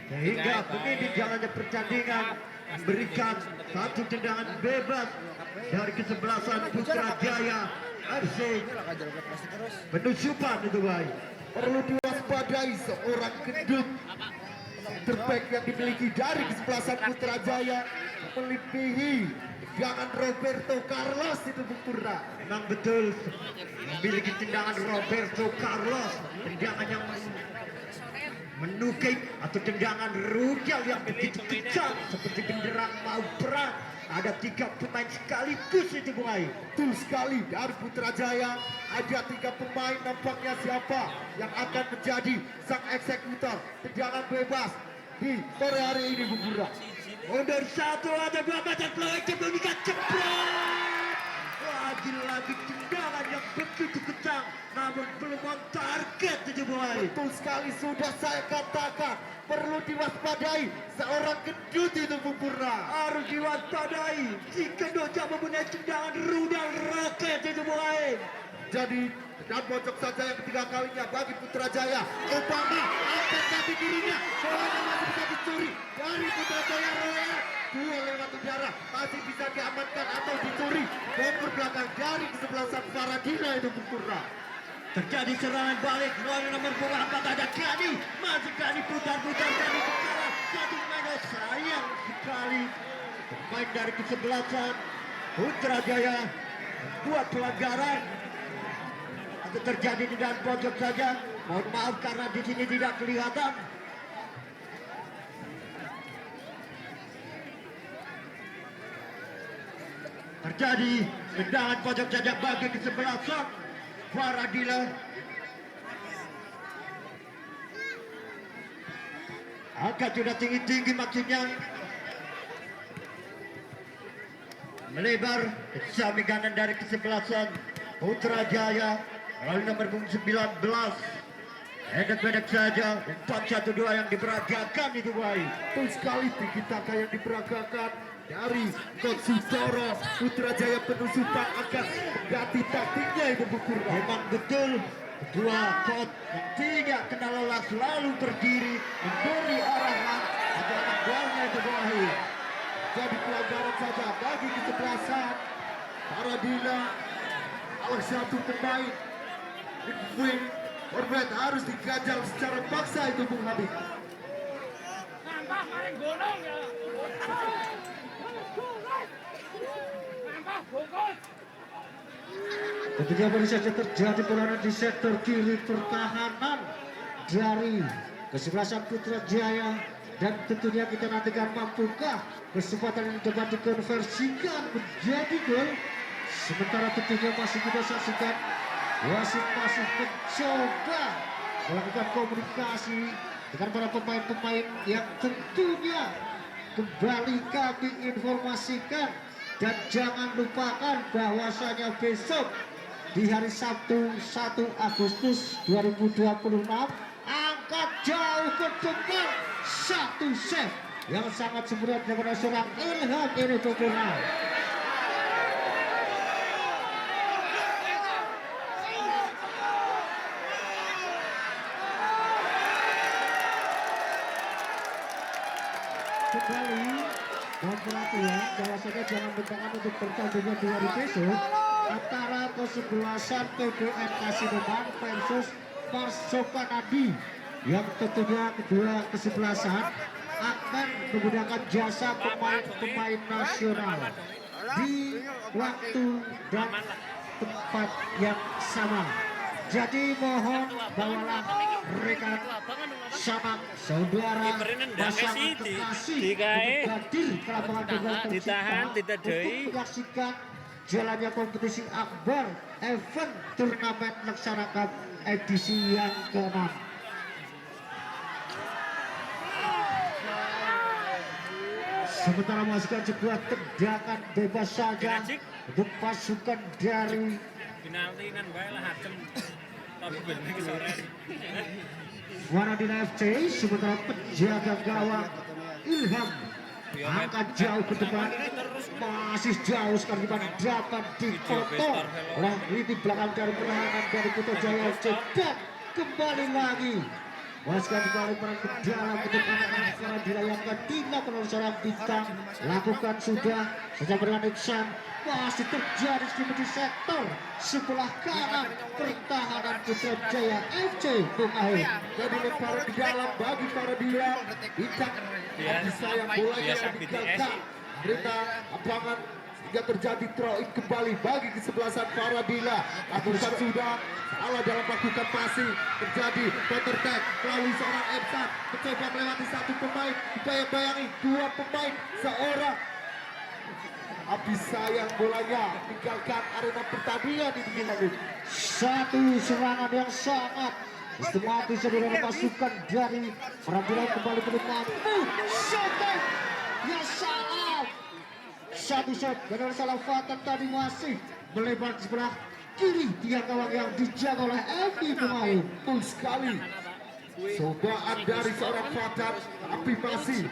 sehingga pendidik jalannya pertandingan memberikan satu tendangan bebas dari kesebelasan Putra Jaya FC. Penusupan itu baik. Perlu diwaspadai seorang gendut terbaik yang dimiliki dari kesebelasan Putra Jaya, melebihi tendangan Roberto Carlos itu Bukura. Memang betul, memiliki tendangan Roberto Carlos, tendangan yang menukik atau tendangan rudal yang begitu kejam seperti genderang mau perang. Ada 3 pemain sekaligus itu Bung Ayu. Betul sekali, dari Putra Jaya ada 3 pemain, nampaknya siapa yang akan menjadi sang eksekutor tendangan bebas di sore hari ini Bukura. Mundur 1 atau 2 meter, peluang dibunyikan, cepat. Lagi-lagi tendangan yang begitu kencang, namun belum on target itu Bung Ayu. Betul sekali, sudah saya katakan perlu diwaspadai seorang gendut itu Bukura. Harus diwaspadai jika Doja mempunyai tendangan rudal roket itu Bung Ayu. Jadi dan pojok saja yang ketiga kalinya bagi Putra Jaya. Obama angkat kaki kirinya, bolanya masih bisa dicuri dari Putra Jaya. Roya 2 lewat udara masih bisa diamankan atau dicuri. Bomber belakang dari kesebelasan Faradila itu Bukura. Terjadi serangan balik melalui nomor 4 ada Gani, masih Gani putar-putar Gani ke kanan, satu pemain sayang sekali pemain dari kesebelasan Putra Jaya buat pelanggaran. Itu terjadi di dalam pojok saja. Mohon maaf karena di sini tidak kelihatan. Terjadi tendangan pojok saja bagi kesebelasan Faradila. Angkat sudah tinggi-tinggi maksudnya. Melebar ke kanan dari kesebelasan Putrajaya. Lalu nomor 19. Pendek-pendek saja. 4-1-2 yang diperagakan itu baik. Betul sekali tinggi taka yang diperagakan dari Coach Sutoro. Putrajaya penusukan akan mengganti taktiknya itu bukur. Memang betul kedua coach yang tidak kenal lelah selalu berdiri memberi arahan agar menggolnya itu baik. Jadi pelajaran saja bagi kesebelasan Faradila. Salah satu pemain wing Orbet harus diganjal secara paksa itu Bung Habib. Nambah maring gunung ya. Nambah bungkus. Tentunya baru saja terjadi peluang di sektor kiri pertahanan dari kesebelasan Putrajaya, dan tentunya kita nantikan mampukah kesempatan yang dapat dikonversikan menjadi gol. Sementara tentunya masih kita saksikan wasit masih mencoba melakukan komunikasi dengan para pemain-pemain yang tentunya kembali kami informasikan. Dan jangan lupakan bahwasanya besok di hari Sabtu 1 Agustus 2026 angkat jauh ke depan satu save yang sangat sempurna daripada seorang Ilham Irfan. Kembali dan perhatian bahwasanya jangan lupakan untuk pertandingan di hari besok antara kesebelasan PBN Kasideman versus Marsoka Nadi, yang tentunya kedua kesebelasan akan menggunakan jasa pemain-pemain nasional di waktu dan tempat yang sama. Jadi mohon bawalah rekan sanak saudara pasangan kekasih untuk hadir ke lapangan tunggal tercipta untuk menyaksikan jalannya kompetisi akbar event turnamen Laksana Cup edisi yang ke-6. Sementara masukan sebuah tendangan bebas saja untuk pasukan dari Penalti nan bae lah hakem. Tapi bener iki sore. Faradila FC. Sementara penjaga gawang Ilham angkat jauh ke depan, masih jauh sekali dapat dipotong oleh lini belakang dari pertahanan dari Putrajaya FC, dan kembali lagi masukkan kembali perang ke dalam untuk anak-anak Faradila yang tidak perlu seorang bintang lakukan sudah sejak dengan Iksan. Masih terjadi di sektor sebelah kanan pertahanan Putrajaya FC. Bung Ahir Jadi lemparan di dalam bagi Faradila. Bintang bisa yang bolanya yang digagalkan berita lapangan hingga terjadi throw in kembali bagi kesebelasan Faradila. Lakukan sudah salah dalam melakukan passing, terjadi counter attack melalui seorang Epsan mencoba melewati satu pemain, bayang-bayangi dua pemain seorang. Habis sayang bolanya tinggalkan arena pertandingan di Bung. satu serangan yang sangat sistematis dari pasukan dari Faradila kembali ke depan. Shot ya salah. Satu shot dan salah Fatan tadi masih melebar ke sebelah kiri tiang gawang yang dijaga oleh Evi pemain. Betul sekali. Cobaan dari seorang Fatan tapi masih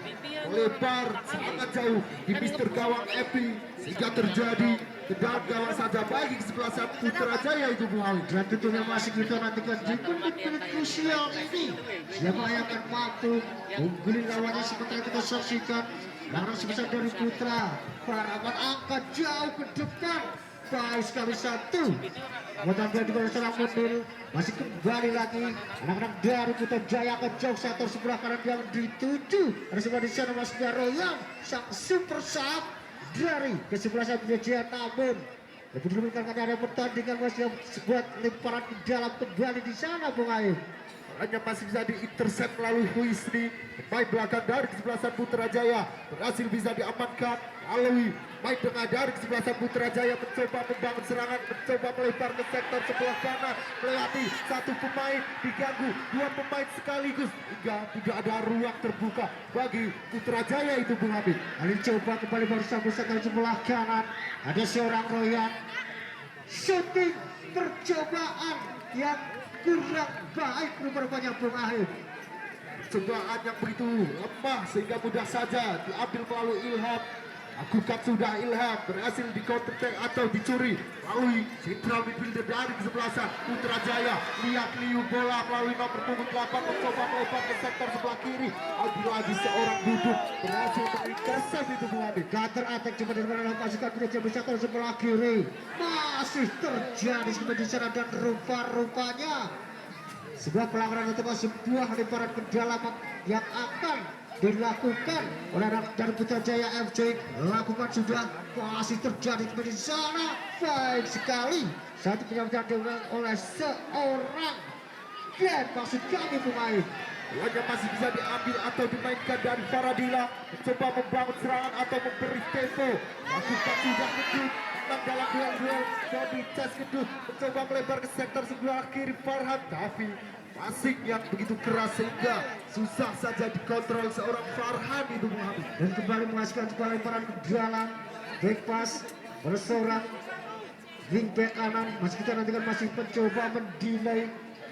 melebar sangat jauh di Mister Gawang Epi sehingga terjadi tendangan gawang saja bagi kesebelasan Putrajaya itu Bung Awi. Dan tentunya masih kita nantikan di menit-menit krusial ini siapa yang akan mampu mengguli lawannya. Sementara kita saksikan lawan sebesar dari Putra Paraman angkat jauh ke depan, baik sekali satu. Buatan dia juga serang mundur, masih kembali lagi anak-anak dari Putrajaya ke jauh sektor sebelah kanan yang dituju. Ada sebelah di sana masih Royal sang super sub dari kesebelasan Putrajaya, namun Lebih dulu kan ada pertandingan masih sebuah lemparan ke dalam kembali di sana Bung Aib. Hanya masih bisa diintercept melalui Huisni. Pemain belakang dari kesebelasan Putrajaya berhasil bisa diamankan melalui main tengah dari kesebelasan Putrajaya, mencoba membangun serangan, mencoba melebar ke sektor sebelah kanan, melewati satu pemain, diganggu dua pemain sekaligus hingga tidak ada ruang terbuka bagi Putrajaya itu Bung Habib. Kali coba kembali berusaha sektor sebelah kanan. Ada seorang Royan. Shooting percobaan yang kurang baik rupanya Bung Ahib. Cobaan yang begitu lemah sehingga mudah saja diambil melalui Ilham. Lakukan sudah Ilham, berhasil di counter attack atau dicuri melalui central midfielder dari kesebelasan Putrajaya. Lihat liu bola melalui nomor punggung 8 mencoba melebar ke sektor sebelah kiri. Lagi seorang duduk berhasil mengintercept itu Bung Habib. Counter attack coba dari mana pasukan Putrajaya sektor sebelah kiri. Masih terjadi seperti di sana dan rupa-rupanya sebuah pelanggaran atau sebuah lemparan ke dalam yang akan dilakukan oleh anak dari Putrajaya FC. Lakukan sudah, masih terjadi di sana. Baik sekali satu penyambutan oleh seorang dan maksud kami pemain. Hanya masih bisa diambil atau dimainkan dari Faradila, mencoba membangun serangan atau memberi tempo. Lakukan sudah Kedut menang dalam duel-duel. Jadi Cas Kedut mencoba melebar ke sektor sebelah kiri Farhan, tapi passing yang begitu keras sehingga susah saja dikontrol seorang Farhan itu Muhammad. Dan kembali menghasilkan sebuah lemparan ke dalam back pass oleh seorang wing back kanan. Masih kita nantikan masih mencoba mendelay,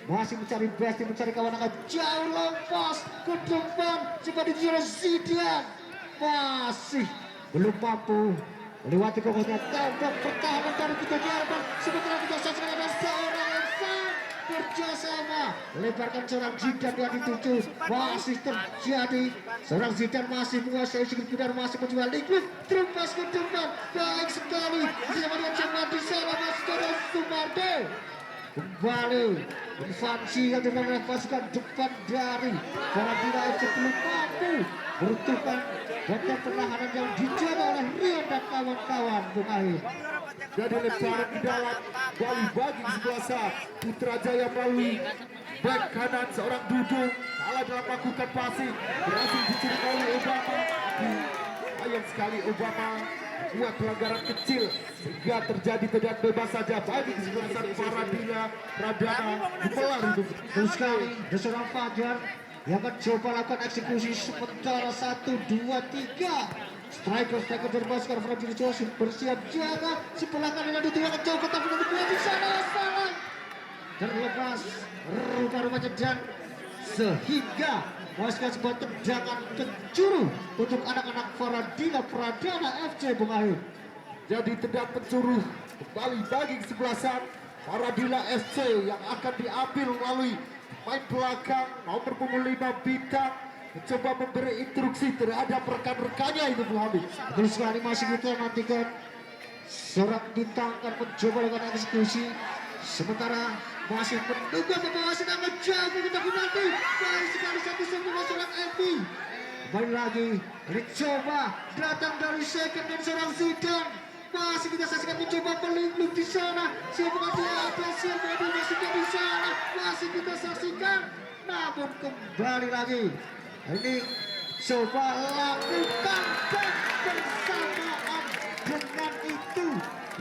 masih mencari best, mencari kawan akan jauh lepas ke depan. Coba dijual Zidane, masih belum mampu melewati kokosnya. Tembak pertahanan dari Putrajaya. Sementara kita saksikan ada seorang yang kerjasama lebarkan seorang Zidane yang dituju. Masih terjadi seorang Zidane masih menguasai sikap dan masih menjual liquid terlepas ke depan. Baik sekali bersama dengan cepat di sana masih ada Sumarde. Kembali invasi yang dilakukan pasukan depan dari Faradila FC belum mampu beruntukkan dan perlahanan yang dijaga oleh Rian dan kawan-kawan Bung Ahir. Jadi lemparan di dalam bagi kesebelasan Putrajaya melalui back kanan seorang Dudung salah dalam melakukan passing, berhasil dicuri oleh Obama. Sayang sekali Obama buat pelanggaran kecil sehingga terjadi tendangan bebas saja bagi kesebelasan Faradila Pradana Gemelar itu. Terus sekali ada seorang Fajar yang mencoba lakukan eksekusi sementara 1, 2, 3. Striker dari pasukan Faradila Joseph bersiap jaga sebelah kanan yang dituangkan jauh ke tapi nanti di sana salah terlepas rupa-rupanya dan sehingga menghasilkan sebuah tendangan penjuru untuk anak-anak Faradila Pradana FC Bung Ahir. Jadi tendangan penjuru kembali bagi kesebelasan Faradila FC yang akan diambil melalui main belakang nomor punggung 5 Bintang, mencoba memberi instruksi terhadap rekan-rekannya itu Bung Habib. Betul sekali, masih kita nantikan seorang Bintang akan mencoba dengan eksekusi sementara masih menduga bahwa sedang menjauh kita nanti. Baik sekali satu sama seorang MP. Kembali lagi dicoba datang dari second dan seorang Zidane. Masih kita saksikan mencoba pelindung di sana. Siapa dia ada, siapa dia masih di sana. Masih kita saksikan. Namun kembali lagi ini coba lakukan bersamaan dengan itu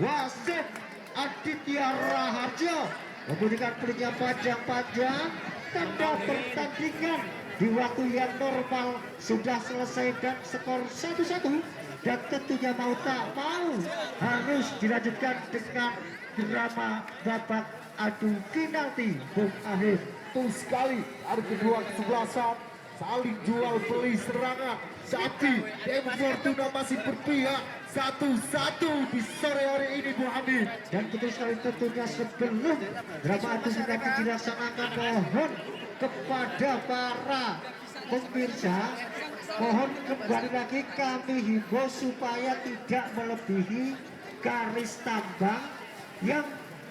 wasit Aditya Raharjo memberikan pelitnya panjang-panjang. Tanda pertandingan di waktu yang normal sudah selesai dan skor 1-1 dan tentunya mau tak mau harus dilanjutkan dengan drama babak adu penalti Bung Ahir. Betul sekali dari kedua kesebelasan saling jual beli serangan, tapi Dem Fortuna masih berpihak 1-1 di sore hari ini Bung Hamid. Dan betul sekali tentunya sebelum drama adu penalti dilaksanakan, mohon kepada para pemirsa, mohon kembali lagi kami himbau supaya tidak melebihi garis tambang yang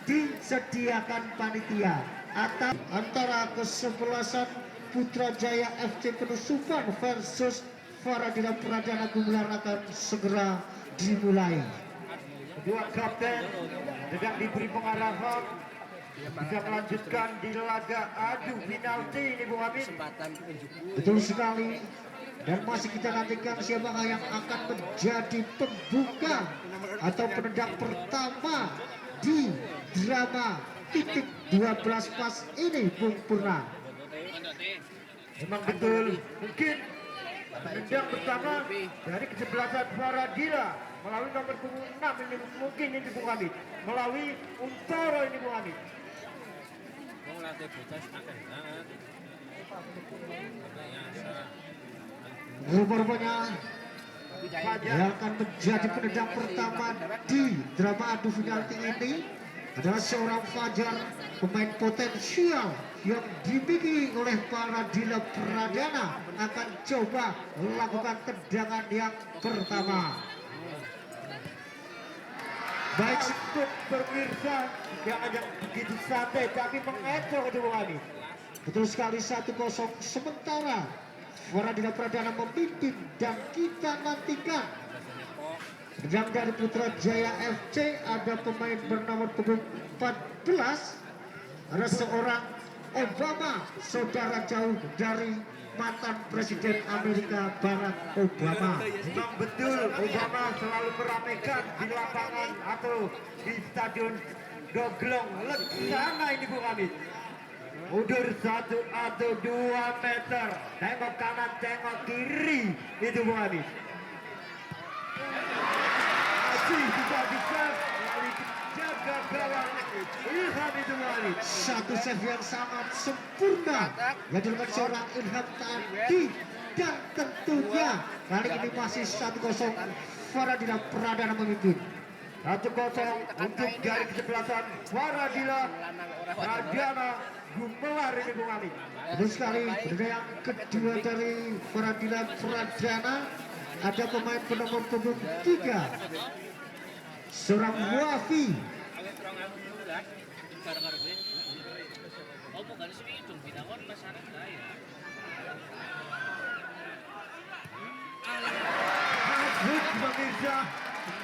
disediakan panitia atau antara kesebelasan Putrajaya FC Penusukan versus Faradila Pradana Gemelar akan segera dimulai. kedua kapten sedang diberi pengarahan bisa melanjutkan di laga adu penalti ini Bung Amin. Betul sekali. Dan masih kita nantikan siapakah yang akan menjadi pembuka atau penendang pertama di drama titik 12 pas ini Bung Purna. Memang betul, mungkin penendang pertama dari kesebelasan Faradila melalui nomor punggung 6 ini mungkin ini Bung Amin, melalui Untoro ini Bung Amin. Mau latih bocah semakin banget. Rupanya yang akan menjadi penendang pertama di drama adu penalti ini adalah seorang Fajar, pemain potensial yang dimiliki oleh Faradila Pradana, akan coba melakukan tendangan yang pertama. Baik untuk pemirsa yang ada begitu santai tapi mengecoh itu Bung Amin. Betul sekali, 1-0 sementara Faradila Pradana memimpin, dan kita nantikan yang dari Putra Jaya FC ada pemain bernomor punggung 14, ada seorang Obama, saudara jauh dari mantan Presiden Amerika Barack Obama. Memang betul, Obama selalu meramaikan di lapangan atau di stadion Doglong Leksana ini Bung Amin. Mundur 1 atau 2 meter, tengok kanan, tengok kiri, itu Bung Amin. Masih tidak bisa melalui jaga gawang Ilham itu Bung Amin. Satu save yang sangat sempurna yang dilakukan seorang Ilham tadi, dan tentunya kali ini masih 1-0 Faradila Pradana memimpin. 1-0 untuk dari kesebelasan Faradila Pradana Gumelar ini Bung Amin. Betul sekali, benda yang kedua dari Faradila Pradana ada pemain bernomor punggung 3, seorang Wafi. Awet 2012 gara-gara gue. Oh bukan sih itu bidangon masyarakat saya. Masuk pemirsa,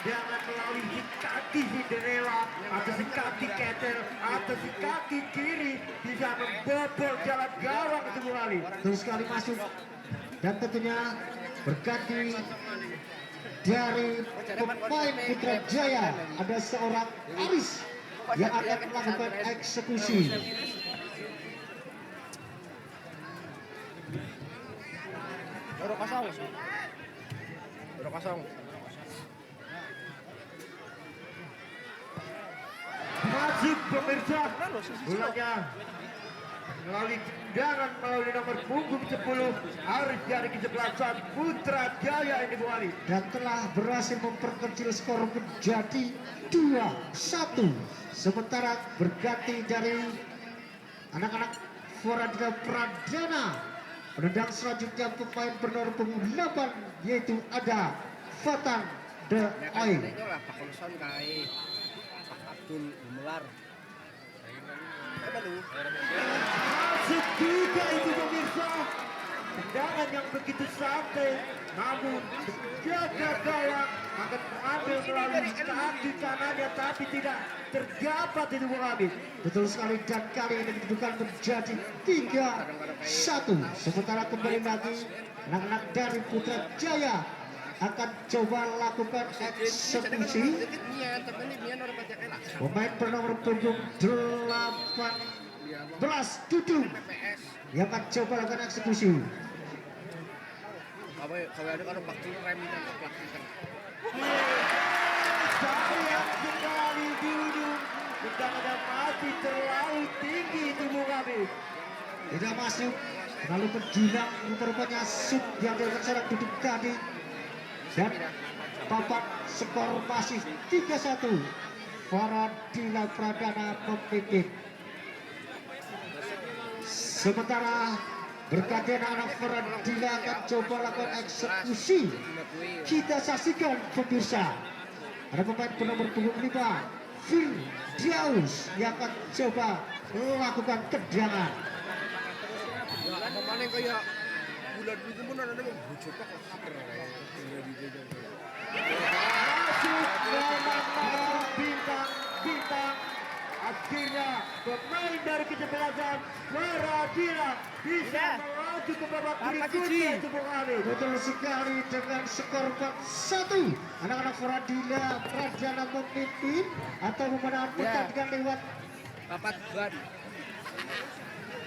jangan melalui si kaki Cinderella atau si kaki Ketel atau si kaki kiri bisa membobol jalan gawang itu Bung Ali. Betul sekali, masuk, dan tentunya berganti dari pemain Putra Jaya ada seorang Aris yang akan melakukan eksekusi. Masuk pemirsa, bolanya melalui tendangan melalui nomor punggung 10 Aris dari kesebelasan Putra Jaya ini Bung Ali. Dan telah berhasil memperkecil skor menjadi 2-1. Sementara berganti dari anak-anak Faradila Pradana, penendang selanjutnya pemain bernomor punggung 8 yaitu ada Fatan De Oi. Masuk juga itu pemirsa, tendangan yang begitu santai namun jaga gawang akan mengambil melalui kaki kanannya tapi tidak terdapat itu Bung Ali. Betul sekali, dan kali ini kedudukan menjadi 3-1. Sementara kembali lagi anak-anak dari Putra Jaya akan coba lakukan eksekusi. Pemain bernomor punggung 18 Dudung yang akan coba lakukan eksekusi. Sayang sekali Dudung, tendangannya masih terlalu tinggi itu Bung Ali. Tidak masuk, lalu menjulang rupanya sub yang dilakukan seorang Dudung tadi, dan papan skor masih 3-1. Faradila Pradana memimpin. Sementara berganti anak Faradila akan coba lakukan eksekusi. Kita saksikan pemirsa, ada pemain bernomor punggung 5 Firdaus yang akan coba melakukan tendangan. masuk memang bintang. Akhirnya pemain dari kesebelasan Maradina bisa melaju ke babak berikutnya itu Bung Hamid. Betul sekali dengan skor 4-1. Anak-anak Faradila Pradana memimpin atau memenangkan pertandingan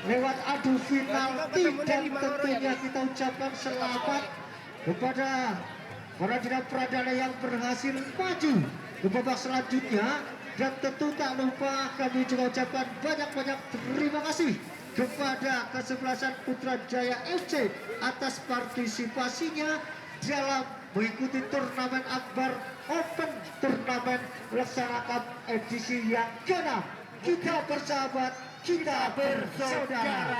lewat adu penalti, dan tentunya kita ucapkan selamat kepada Faradila Pradana yang berhasil maju ke babak selanjutnya. Dan tentu tak lupa kami juga ucapkan banyak-banyak terima kasih kepada kesebelasan Putrajaya FC atas partisipasinya dalam mengikuti turnamen Akbar Open Turnamen Laksana edisi yang ke-6. Kita bersahabat, kita bersaudara.